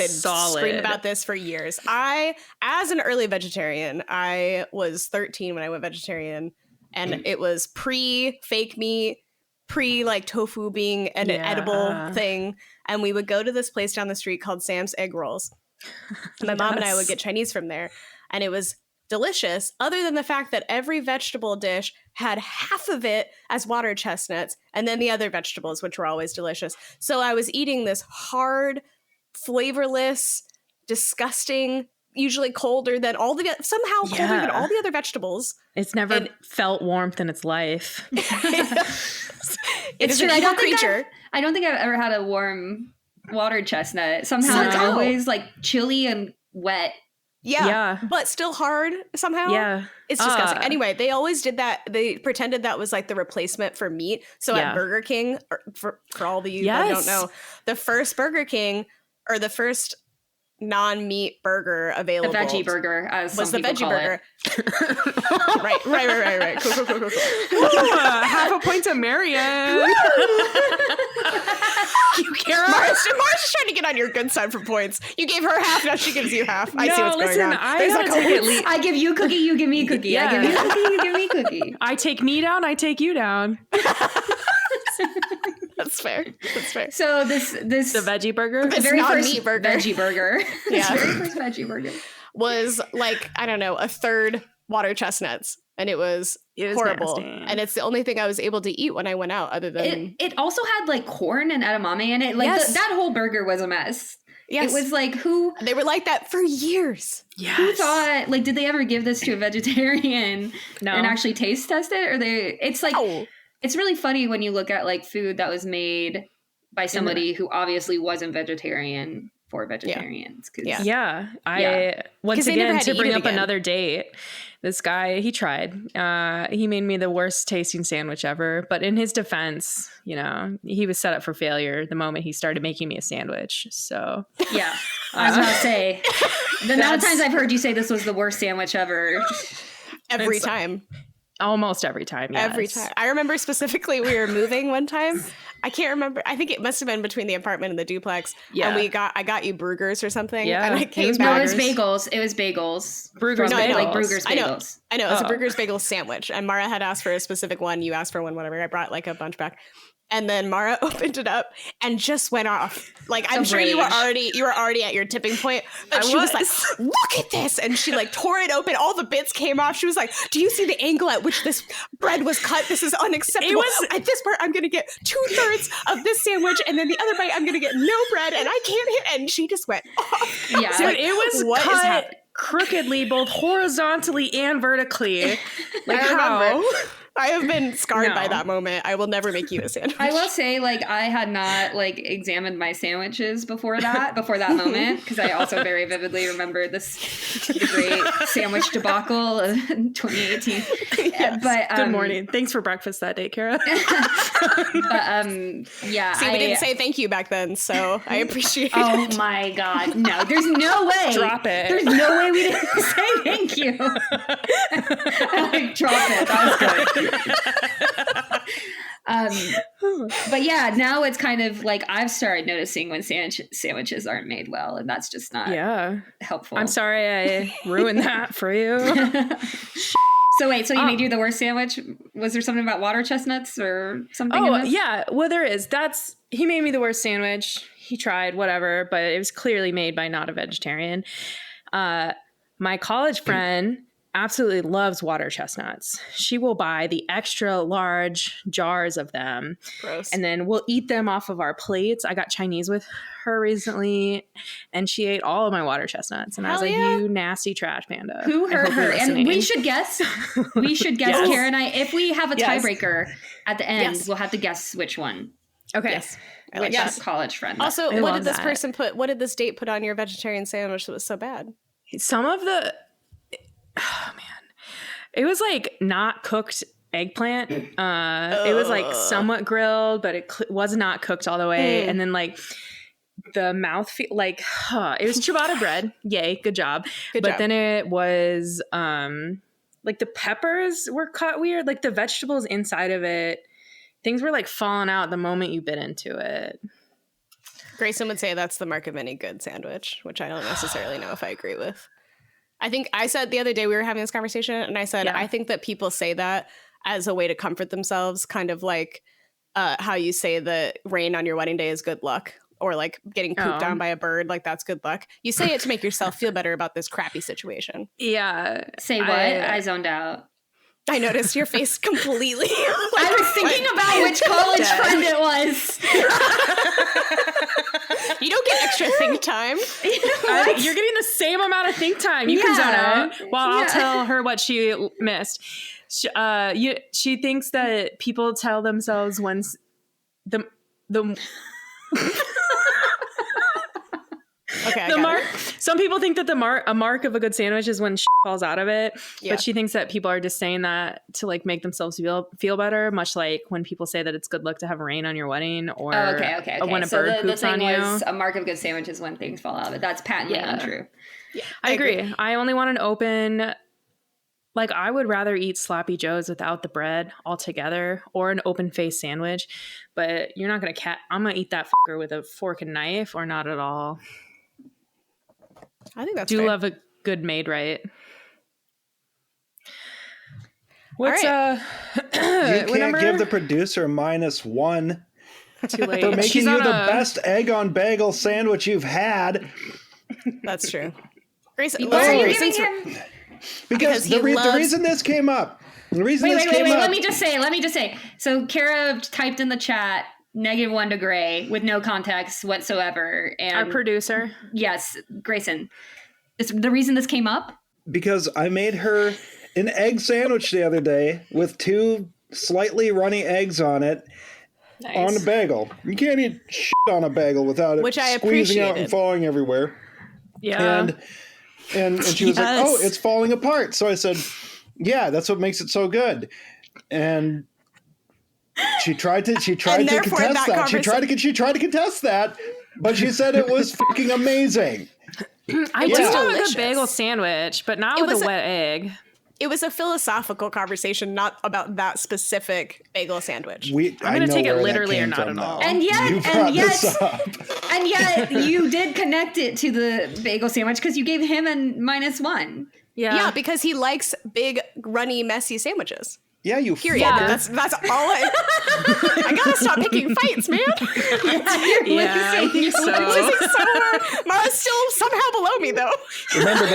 scream about this for years. As an early vegetarian, I was 13 when I went vegetarian, and it was pre-fake meat, like tofu being an edible thing, and we would go to this place down the street called Sam's Egg Rolls. And my mom and I would get Chinese from there, and it was delicious, other than the fact that every vegetable dish had half of it as water chestnuts and then the other vegetables, which were always delicious. So I was eating this hard, flavorless, disgusting, usually colder than colder than all the other vegetables. It's never felt warmth in its life. It's an evil creature. I don't think I've ever had a warm water chestnut. Somehow it's always like chilly and wet. Yeah, but still hard somehow. Yeah. It's disgusting. Anyway, they always did that. They pretended that was like the replacement for meat. So at Burger King, for all of you that don't know, the first Burger King, or the first non-meat burger available, the veggie burger, as was some the people veggie burger. Right. Cool. Half a point to Marion. You care. Mara's just trying to get on your good side for points. You gave her half, now she gives you half. I see what's going on. I give you cookie, you give me cookie. Yeah. I give you cookie, you give me cookie. I take me down, I take you down. That's fair. So this the veggie burger, the very first meat burger, veggie burger, the very first veggie burger was like, I don't know, a third water chestnuts, and it was horrible. Nasty. And it's the only thing I was able to eat when I went out. Other than it also had like corn and edamame in it. Like that whole burger was a mess. Yes. It was like they were like that for years. Yes. Who thought, like, did they ever give this to a vegetarian and actually taste test it? Or it's like. Oh. It's really funny when you look at like food that was made by somebody who obviously wasn't vegetarian for vegetarians. Once again, to bring up another date, this guy, he tried. He made me the worst tasting sandwich ever. But in his defense, he was set up for failure the moment he started making me a sandwich. So yeah, I was about to say the amount of times I've heard you say this was the worst sandwich ever. Every time. Almost every time, yes. Every time. I remember specifically we were moving one time I can't remember. I think it must have been between the apartment and the duplex. Yeah. And I got you Brugger's or something. Yeah. And I came No, back. it was bagels. It was bagels. Brugger's From, bagels. like Brugger's bagels. I know. It's a Brugger's bagel sandwich. And Mara had asked for a specific one. You asked for one, whatever. I brought like a bunch back. And then Mara opened it up and just went off. Like, I'm sure you were already at your tipping point. But she was like, look at this. And she like tore it open. All the bits came off. She was like, do you see the angle at which this bread was cut? This is unacceptable. At this part, I'm going to get 2/3 of this sandwich. And then the other bite, I'm going to get no bread. And I can't hit. And she just went off. Yeah. Dude, like, it was what is cut happening? crookedly, both horizontally and vertically. Like, I how? remember. I have been scarred by that moment. I will never make you a sandwich. I will say, like, I had not like examined my sandwiches before that moment, because I also very vividly remember the great sandwich debacle of 2018. Yes. But Good morning. Thanks for breakfast that day, Kara. But yeah. See, we didn't say thank you back then, so I appreciate it. Oh my God. No, there's no way. Drop it. There's no way we didn't say thank you. Like, drop it. That was good. But yeah, now it's kind of like I've started noticing when sandwiches aren't made well, and that's just not helpful. I'm sorry I ruined that for you. So wait, so you made you the worst sandwich? Was there something about water chestnuts or something? Oh, in this? yeah. Well, there is. He made me the worst sandwich. He tried, whatever, but it was clearly made by not a vegetarian. My college friend absolutely loves water chestnuts. She will buy the extra large jars of them. Gross. And then we'll eat them off of our plates. I got Chinese with her recently, and she ate all of my water chestnuts. And I was like, you nasty trash panda. Who hurt her? And we should guess. Yes. Kara and I, if we have a tiebreaker at the end, Yes. we'll have to guess which one. Okay. Yes. I Which like that. college friend. Also, I what love did this that. person put? What did this date put on your vegetarian sandwich that was so bad? Some of the, oh man, it was like not cooked eggplant. It was like somewhat grilled, but it was not cooked all the way. And then like the mouthfeel, like it was ciabatta bread. Yay, good job. But then it was like the peppers were cut weird. Like the vegetables inside of it, things were like falling out the moment you bit into it. Grayson would say that's the mark of any good sandwich, which I don't necessarily know if I agree with. I think I said the other day we were having this conversation, and I said, I think that people say that as a way to comfort themselves, kind of like how you say that rain on your wedding day is good luck, or like getting pooped on by a bird, like that's good luck. You say it to make yourself feel better about this crappy situation. Yeah. Say what? I zoned out. I noticed your face completely. I was thinking about which college friend it was. You don't get extra think time. You're getting the same amount of think time. You can zone out while I'll tell her what she missed. She thinks that people tell themselves when the Okay, the mark. Some people think that a mark of a good sandwich is when shit falls out of it. Yeah. But she thinks that people are just saying that to like make themselves feel better, much like when people say that it's good luck to have rain on your wedding, or okay. when a so bird the poops thing on you. was a mark of good sandwich is when things fall out of it. That's patently untrue. Yeah, I agree. I only want an open. Like, I would rather eat Sloppy Joes without the bread altogether, or an open face sandwich. But you're not gonna I'm gonna eat that fucker with a fork and knife, or not at all. I think that's Do fair. love a good made right. What's All right. You can't give the producer -1 too late? for making She's you on the best egg on bagel sandwich you've had. That's true. Grayson, Why are you Grayson's- giving him? Because he the loves- reason this came up. The reason Wait. this came up. Let me just say. So Kara typed in the chat -1 to Gray with no context whatsoever. And Our producer. yes, Grayson. The reason this came up? Because I made her an egg sandwich the other day with 2 slightly runny eggs on it on a bagel. You can't eat shit on a bagel without it Which I squeezing out and appreciated. falling everywhere. Yeah. And she was like, oh, it's falling apart. So I said, yeah, that's what makes it so good. And she tried to therefore contest that. She conversation- tried to contest that, but she said it was fucking amazing. I Yeah. do love a delicious. good bagel sandwich, but not It with was a wet egg. It was a philosophical conversation, not about that specific bagel sandwich. I'm going to take it literally or not at all. And yet, you did connect it to the bagel sandwich because you gave him a -1. Yeah, because he likes big, runny, messy sandwiches. Yeah, you Period. fucker. That's all I gotta stop picking fights, man. I think so. Mara's still somehow below me, though. Remember,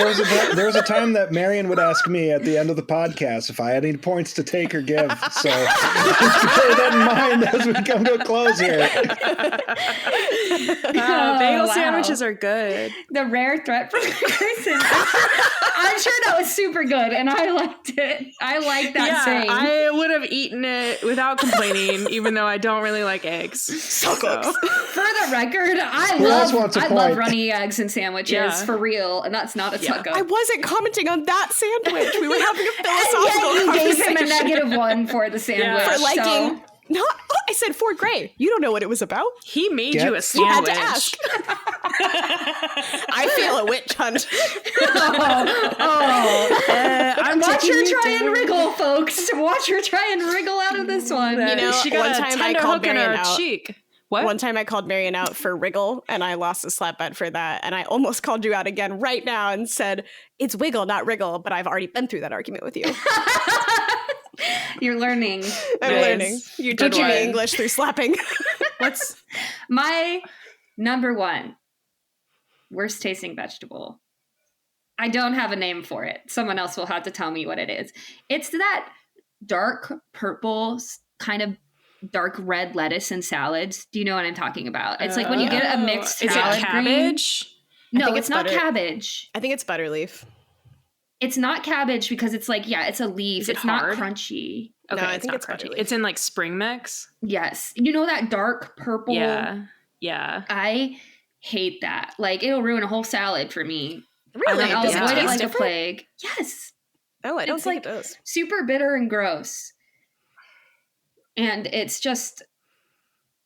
there was a time that Marion would ask me at the end of the podcast if I had any points to take or give. So bear that in mind as we come to a close here. Bagel sandwiches are good. The rare threat from Grayson. I'm sure that was super good, and I liked it. I like that saying. I would have eaten it without complaining, even though I don't really like eggs. So close. For the record, I love runny eggs and sandwiches for real, and that's not a tuck-up. I wasn't commenting on that sandwich. We were having a philosophical you conversation. gave him a -1 for the sandwich. For liking. No, I said Ford Gray. You don't know what it was about. He made you a sandwich. You had to ask. I feel a witch hunt. Watch her try and wriggle, folks. Watch her try and wriggle out of this one. You know, she got one a time tender I called hook in Marion her out. cheek. What? One time I called Marion out for wriggle, and I lost a slap bet for that. And I almost called you out again right now and said, it's wiggle, not wriggle. But I've already been through that argument with you. You're learning. I'm learning. You're teaching me English through slapping. What's my #1 worst tasting vegetable? I don't have a name for it. Someone else will have to tell me what it is. It's that dark purple, kind of dark red lettuce in salads. Do you know what I'm talking about? It's like when you get a mixed salad. Is it cabbage? Green. No, it's not cabbage. I think it's butterleaf. It's not cabbage because it's like, it's a leaf. It's not crunchy. Okay, No, I think it's crunchy. butterleaf. It's in like spring mix. Yes. You know that dark purple? Yeah. I hate that. Like, it'll ruin a whole salad for me. Really? I'll Does it avoid it taste like different? a plague. Yes. Oh, I don't It's think like it does. super bitter and gross. And it's just...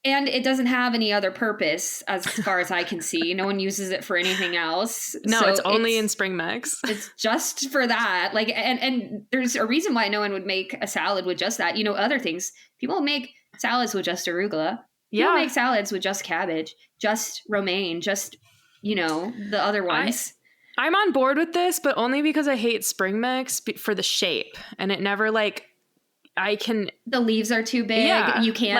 And it doesn't have any other purpose as far as I can see. No one uses it for anything else. No, So it's only in spring mix. It's just for that. Like, and there's a reason why no one would make a salad with just that. You know, other things. People make salads with just arugula. People make salads with just cabbage, just romaine, just, the other ones. I'm on board with this, but only because I hate spring mix for the shape. And it never the leaves are too big. Yeah, You can't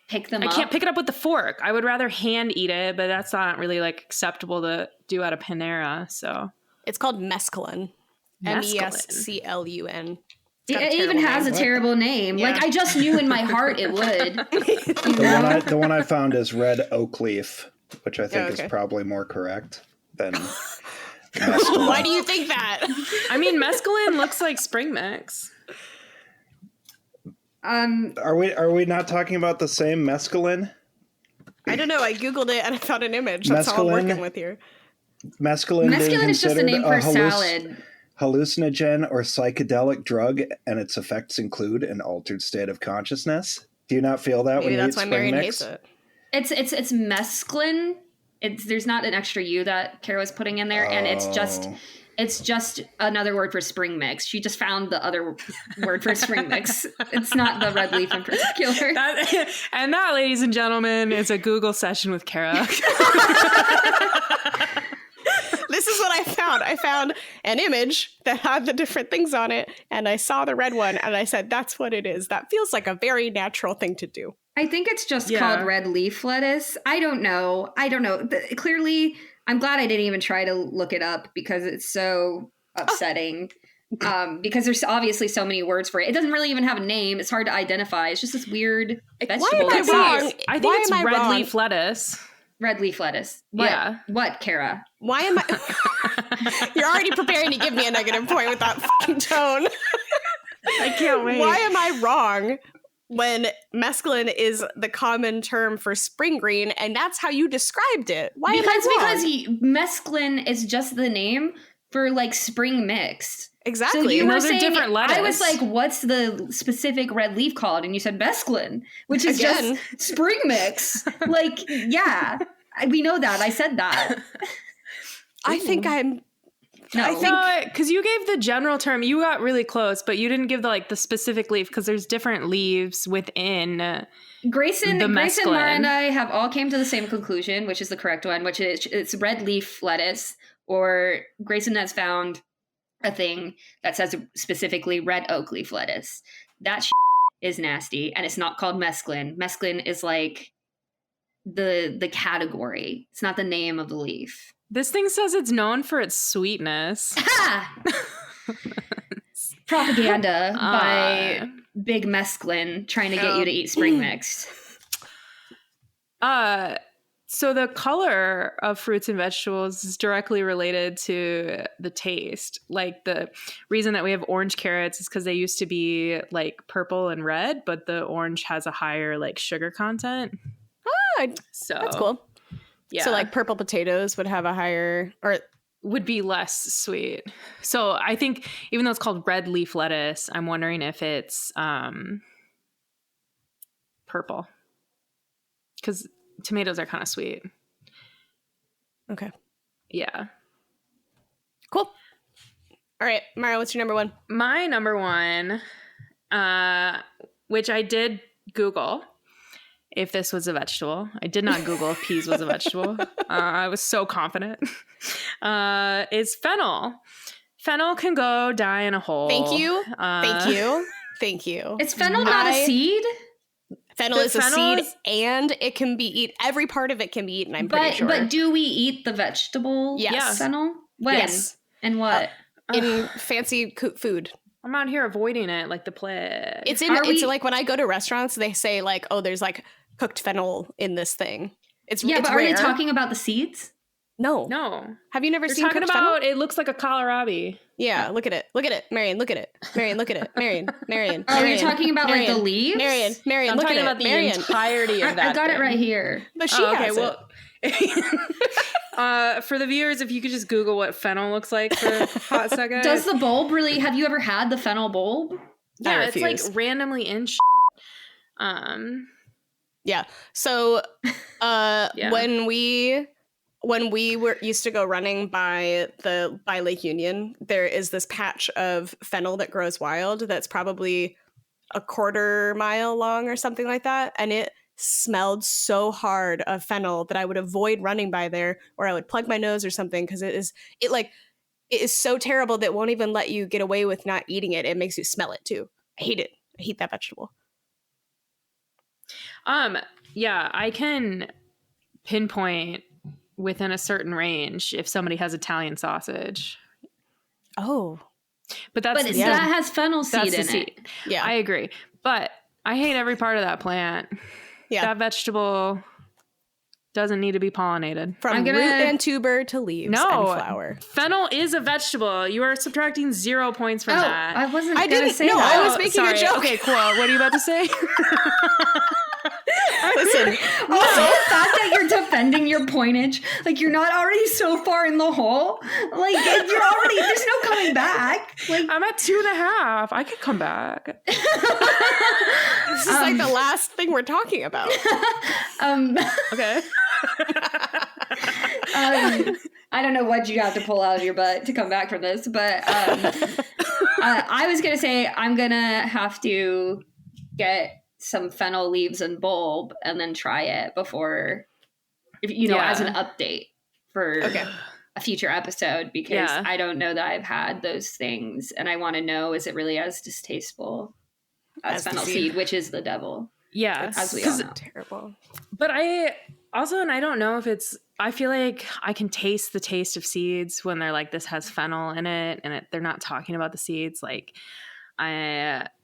pick them up. I can't pick it up with the fork. I would rather hand eat it, but that's not really acceptable to do at a Panera. So it's called mescaline. MESCLUN. It even has a terrible name. Yeah. I just knew in my heart it would. The one I found is red oak leaf, which I think is probably more correct than mescaline. Why do you think that? I mean, mescaline looks like spring mix. Are we not talking about the same mescaline? I don't know. I Googled it and I found an image. That's all I'm working with here. Mescaline is just a name for salad. Hallucinogen or psychedelic drug, and its effects include an altered state of consciousness. Do you not feel that when you eat spring mix? Maybe that's why Marion hates it. It's mescaline. There's not an extra U that Kara was putting in there, and it's just another word for spring mix. She just found the other word for spring mix. It's not the red leaf in particular. And that, ladies and gentlemen, is a Google session with Kara. This is what I found. I found an image that had the different things on it, and I saw the red one, and I said, that's what it is. That feels like a very natural thing to do. I think it's just called red leaf lettuce. I don't know. Clearly, I'm glad I didn't even try to look it up because it's so upsetting. Because there's obviously so many words for it. It doesn't really even have a name. It's hard to identify. It's just this weird vegetable. Why am I wrong? I think it's red leaf lettuce. Red leaf lettuce. What? Yeah. What, Kara? Why am I... You're already preparing to give me a negative point with that fucking tone. I can't wait. Why am I wrong when mescaline is the common term for spring green, and that's how you described it? Why am I wrong? Because mescaline is just the name for spring mix. Exactly. So you were saying, different lettuce. I was like, what's the specific red leaf called? And you said mescaline, which is just spring mix. We know that. I said that. I think I'm No, I think because you gave the general term, you got really close, but you didn't give the specific leaf because there's different leaves within. Grayson, Mara, and I have all came to the same conclusion, which is the correct one, which is it's red leaf lettuce. Or Grayson has found a thing that says specifically red oak leaf lettuce. That is nasty, and it's not called mesclun. Mesclun is like the category. It's not the name of the leaf. This thing says it's known for its sweetness. Propaganda by Big Mesclun trying to get you to eat spring mix. So the color of fruits and vegetables is directly related to the taste. Like the reason that we have orange carrots is because they used to be like purple and red, but the orange has a higher like sugar content. So that's cool. Yeah. So like purple potatoes would have a higher, or would be less sweet. So I think even though it's called red leaf lettuce, I'm wondering if it's purple, because tomatoes are kind of sweet. Okay. Yeah. Cool. All right, Mara, what's your number one? My number one, which I did Google if this was a vegetable. I did not Google if peas was a vegetable. I was so confident. Is fennel. Fennel can go die in a hole. Thank you. Thank you. Is fennel not a seed? Fennel is a seed, and it can be eaten. Every part of it can be eaten, I'm pretty sure. But do we eat the vegetable fennel? When? Yes. And what? In fancy food. I'm out here avoiding it like the plague. It's like when I go to restaurants, they say like, oh, there's like cooked fennel in this thing. It's but rare. Are they talking about the seeds? No. Have you never seen cooked fennel? It looks like a kohlrabi. Yeah, look at it. Look at it. Marion, look at it. Marion, look at it. Marion. Oh, you're talking about like the leaves? Marion, look at it. I'm talking about the entirety of that. I got it right here. But she has it. For the viewers, if you could just Google what fennel looks like for a hot second. Does the bulb really, have you ever had the fennel bulb? Yeah, it's like randomly in Yeah. So when we were used to go running by Lake Union, there is this patch of fennel that grows wild that's probably a quarter mile long or something like that, and it smelled so hard of fennel that I would avoid running by there, or I would plug my nose or something, because it is so terrible that it won't even let you get away with not eating it. It makes you smell it too. I hate it. I hate that vegetable. Yeah, I can pinpoint within a certain range if somebody has Italian sausage. Oh. But that has fennel seed in it. Yeah. I agree. But I hate every part of that plant. Yeah. That vegetable doesn't need to be pollinated. From root and tuber to leaves and flower. Fennel is a vegetable. You are subtracting 0 points from that. I wasn't going to say that. I was making a joke. Okay, cool. What are you about to say? Listen. Also, the fact that you're defending your pointage, like you're not already so far in the hole, like you're already, there's no coming back. Like I'm at 2.5. I could come back. This is like the last thing we're talking about. Okay. I don't know what you have to pull out of your butt to come back from this, but I was gonna say I'm gonna have to get some fennel leaves and bulb and then try it before, as an update for a future episode, because I don't know that I've had those things, and I want to know, is it really as distasteful as fennel seed, which is the devil? Yeah, as we all know. Terrible. But I don't know if it's, I feel like I can taste the taste of seeds when they're like, this has fennel in it, and they're not talking about the seeds. Like,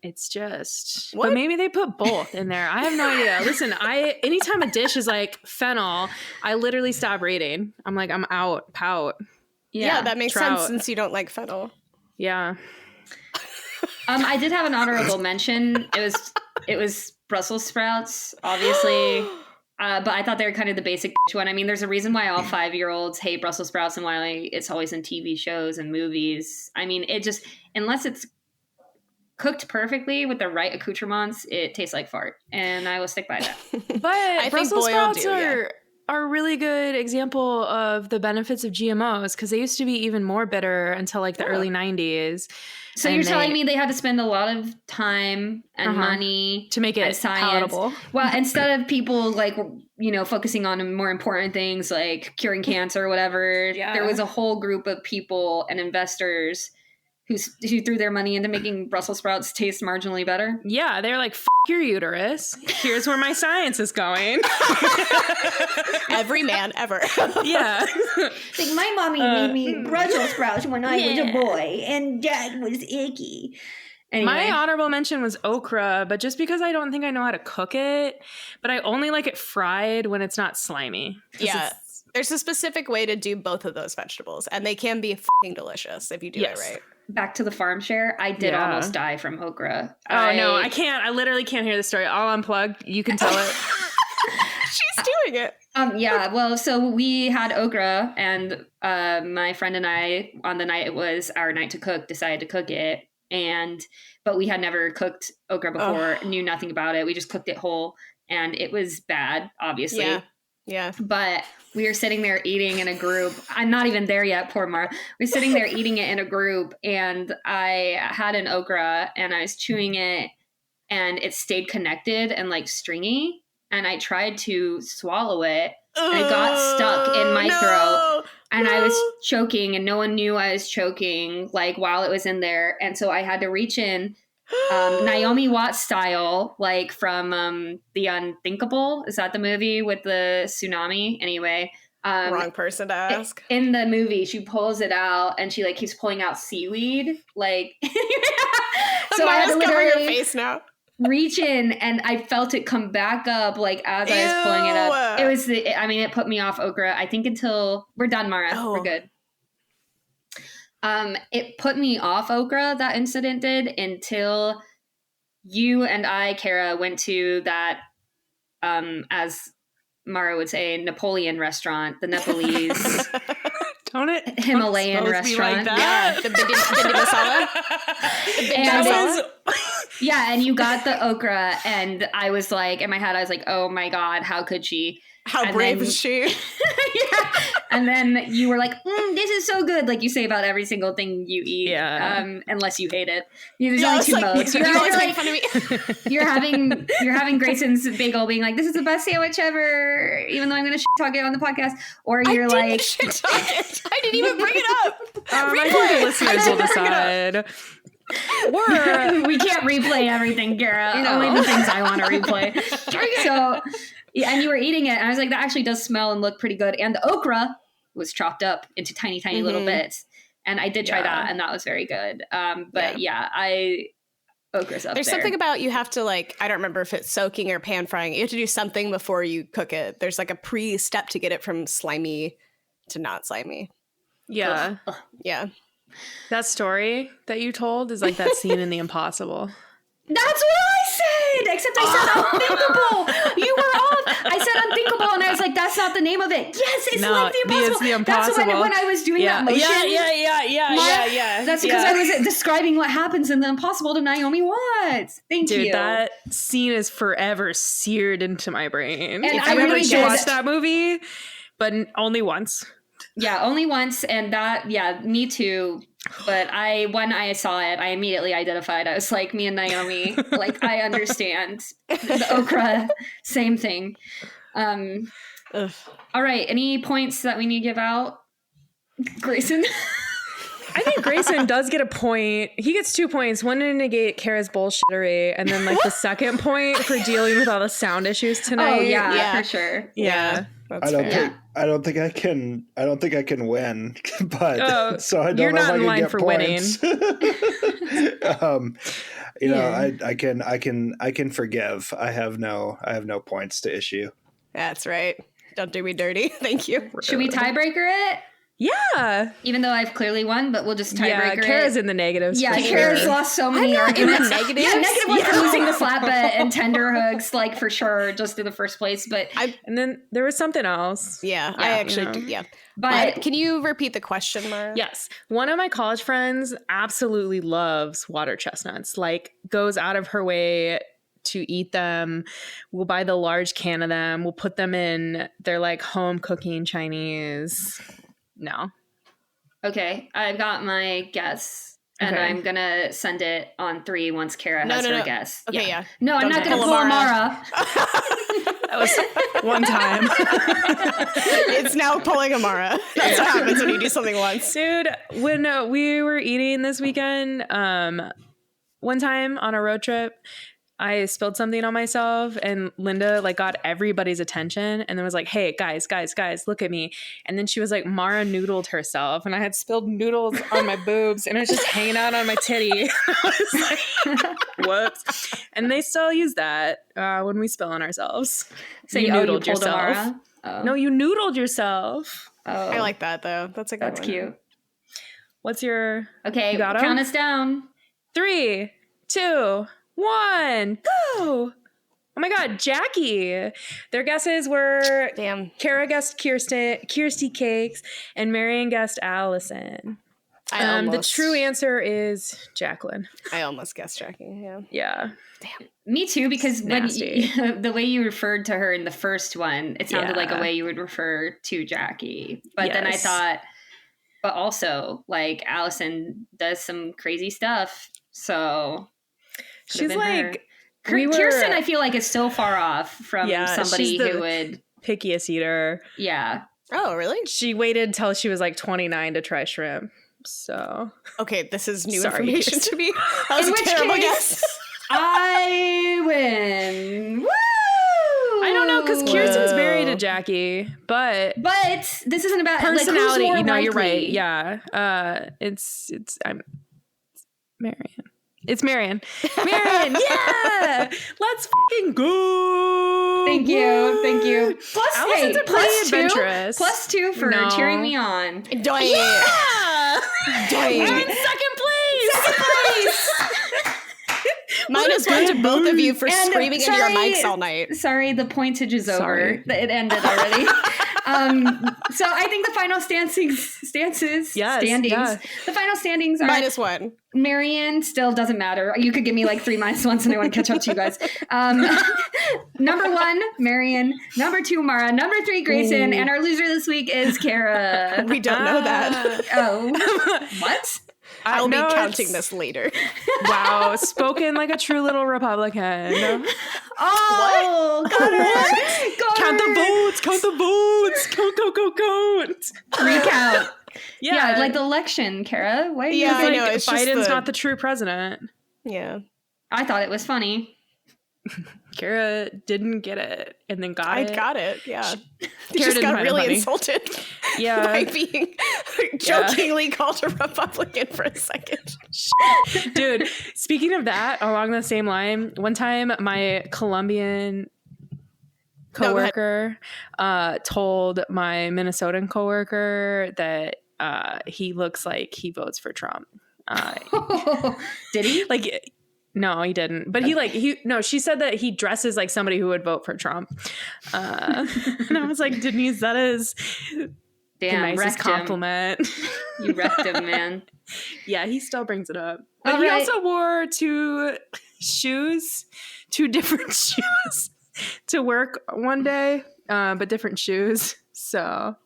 it's just, what? But maybe they put both in there. I have no idea. Listen, anytime a dish is like fennel, I literally stop reading. I'm like, I'm out, pout. Yeah, that makes sense since you don't like fennel. Yeah. I did have an honorable mention. It was Brussels sprouts, obviously. But I thought they were kind of the basic one. I mean, there's a reason why all 5-year-olds hate Brussels sprouts and why it's always in TV shows and movies. I mean, it just, unless it's cooked perfectly with the right accoutrements, it tastes like fart. And I will stick by that. But Brussels sprouts are are a really good example of the benefits of GMOs because they used to be even more bitter until like the early 90s. So you're telling me they had to spend a lot of time and money to make it palatable. Well, instead of people like, focusing on more important things like curing cancer or whatever, there was a whole group of people and investors who threw their money into making Brussels sprouts taste marginally better. Yeah, they're like, your uterus. Here's where my science is going. Every man ever. Yeah. Like my mommy made me Brussels sprouts when I was a boy, and Dad was icky. Anyway. My honorable mention was okra, but just because I don't think I know how to cook it, but I only like it fried when it's not slimy. Yeah. There's a specific way to do both of those vegetables, and they can be fucking delicious if you do it right. Back to the farm share, I did almost die from okra. No, I can't. I literally can't hear the story. I'll unplug. You can tell it. She's doing it. Well, so we had okra, and my friend and I, on the night it was our night to cook, decided to cook it. But we had never cooked okra before, knew nothing about it. We just cooked it whole, and it was bad, obviously. Yeah. But we were sitting there eating in a group. I'm not even there yet, poor Mara. We're sitting there eating it in a group, and I had an okra, and I was chewing it, and it stayed connected and like stringy. And I tried to swallow it, and it got stuck in my throat. And I was choking, and no one knew I was choking, like, while it was in there. And so I had to reach in, Naomi Watts style, like from The Unthinkable. Is that the movie with the tsunami? Anyway. Wrong person to ask. In the movie, she pulls it out, and she, like, keeps pulling out seaweed. Like, so I had to cover your face now. Reach in, and I felt it come back up, like, as I was pulling it up. It was it put me off okra, I think, until we're done, Mara. We're good. It put me off okra, that incident did, until you and I, Kara, went to that, as Mara would say, Napoleon restaurant, the Nepalese Don't it? Himalayan restaurant. Like that? Yeah, the bindi masala. Yeah, and you got the okra, and I was like, in my head, I was like, oh my God, how could she? How brave is she? Yeah. And then you were like, this is so good. Like you say about every single thing you eat. Yeah. Unless you hate it. There's only two modes. You always make fun of me. You're having Grayson's bagel being like, this is the best sandwich ever, even though I'm going to talk it on the podcast. Or you're like, I didn't even bring it up. I think the listeners will decide. Or we can't replay everything, Gara. Only the things I want to replay. So, yeah, and you were eating it, and I was like, that actually does smell and look pretty good. And the okra was chopped up into tiny, tiny little bits. And I did try that, and that was very good. But okra's up There's there. something about you have to, like, I don't remember if it's soaking or pan frying. You have to do something before you cook it. There's like a pre-step to get it from slimy to not slimy. Yeah. Yeah. That story that you told is like that scene in The Impossible. That's what I said, except I said unthinkable. You were off. I said unthinkable, and I was like, that's not the name of it. Yes, it's like The Impossible. It's The Impossible. That's when I was doing that motion. Yeah. That's because I was describing what happens in The Impossible to Naomi Watts. Thank you. Dude, that scene is forever seared into my brain. And I really watched that movie, but only once. Yeah, only once, and that, me too. But when I saw it, I immediately identified. I was like, me and Naomi, like, I understand. The okra, same thing. All right, any points that we need to give out? Grayson? I think Grayson does get a point. He gets 2 points. One to negate Kara's bullshittery, and then like the second point for dealing with all the sound issues tonight. Oh yeah, for sure. Yeah. I don't think I can win, but so I don't you're know not if I in can line get for points. Winning. I can forgive. I have no points to issue. That's right. Don't do me dirty. Thank you. Should we tiebreaker it? Yeah. Even though I've clearly won, but we'll just tiebreaker it. Kara's in the negatives. Yeah, Kara's lost so many arguments. Negatives? Yeah, negative one for losing the slap bet and tender hooks, like, for sure, just in the first place. But and then there was something else. Yeah, I actually do. Yeah. But can you repeat the question, Mara? Yes. One of my college friends absolutely loves water chestnuts, like goes out of her way to eat them. We'll buy the large can of them. We'll put them in their like home cooking Chinese. No. Okay, I've got my guess. And I'm going to send it on 3 once Kara has her guess. Okay, yeah. No, I'm not going to pull Amara. That was one time. It's now pulling Amara. That's what happens when you do something once. Dude, when we were eating this weekend, one time on a road trip, I spilled something on myself and Linda like got everybody's attention and then was like, hey, guys, look at me. And then she was like, Mara noodled herself and I had spilled noodles on my boobs and it was just hanging out on my titty. I was like, whoops. And they still use that when we spill on ourselves. So you noodled yourself. Oh. No, you noodled yourself. Oh. I like that though. That's a good one. That's cute. What's your... Okay, count us down. 3, 2, 1, go! Oh my God, Jackie. Their guesses were Kara guessed Kirsty Cakes and Marion guessed Allison. The true answer is Jacqueline. I almost guessed Jackie, Yeah. Damn. Me too, because when the way you referred to her in the first one, it sounded like a way you would refer to Jackie. But then I thought, but also, like, Allison does some crazy stuff, so... She's like Kirsten, I feel like is so far off from somebody who would pickiest eater. Yeah. Oh, really? She waited till she was like 29 to try shrimp. So this is new information to me. That was a terrible guess. I win. Woo! I don't know because Kirsten's married to Jackie, but this isn't about personality. Like, you're right. Yeah. It's Marion. It's Marion. Marion, yeah! Let's fucking go! Thank you. Plus, Allison's pretty adventurous. +2 for cheering me on. Yeah! I'm in second place! -1 to both of you for screaming into your mics all night. Sorry, the pointage is over. It ended already. So I think the final standings. The final standings are -1. Marion still doesn't matter. You could give me like 3 -1s and I want to catch up to you guys. Number 1, Marion. Number 2, Mara. Number 3, Grayson. And our loser this week is Kara. We don't know that. Oh. What? I'll be counting this later. Wow, spoken like a true little Republican. Oh, what? Got her. Count the votes. Count. Recount. Yeah, like the election, Kara. Why are you I know, it's Biden's not the true president. Yeah. I thought it was funny. Kara didn't get it and then got it. I got it, yeah. She Kara just got really insulted by being jokingly called a Republican for a second. Dude, speaking of that, along the same line, one time my Colombian coworker told my Minnesotan coworker that he looks like he votes for Trump. Did he? Like... No, he didn't. But she said that he dresses like somebody who would vote for Trump. And I was like, Denise, that is the nicest compliment. You wrecked him, man. Yeah, he still brings it up. But he also wore 2 different shoes to work one day, but different shoes. So.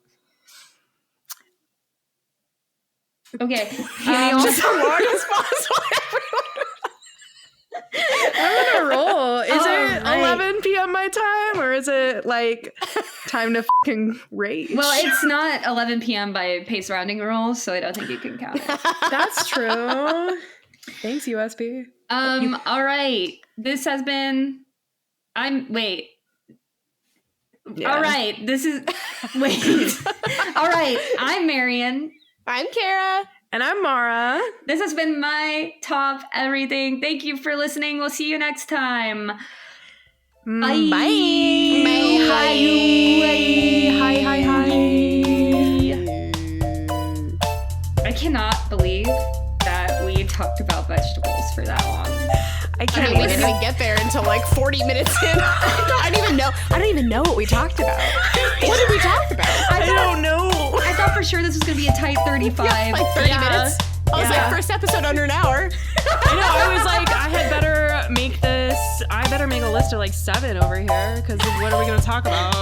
Okay. Just as long as possible, everyone. I'm on a roll. Is it 11 p.m. my time or is it like time to fucking rage? Well, it's not 11 p.m. by pace rounding rules, so I don't think you can count it. That's true. Thanks, USB. All right. This has been... Wait. Yeah. All right. This is... Wait. All right. I'm Marion. I'm Kara. And I'm Mara. This has been my top everything. Thank you for listening. We'll see you next time. Bye. Bye. Bye. Hi. I cannot believe that we talked about vegetables for that long. We didn't even get there until like 40 minutes in. I don't even know what we talked about. What did we talk about? I don't know. I thought for sure this was going to be a tight 35. Yeah, like 30 minutes. I was like, first episode under an hour. I know. I was like, I had better make this I better make a list of like 7 over here because what are we going to talk about?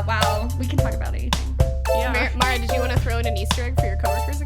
Wow, we can talk about anything. Yeah. Mara, did you want to throw in an Easter egg for your coworkers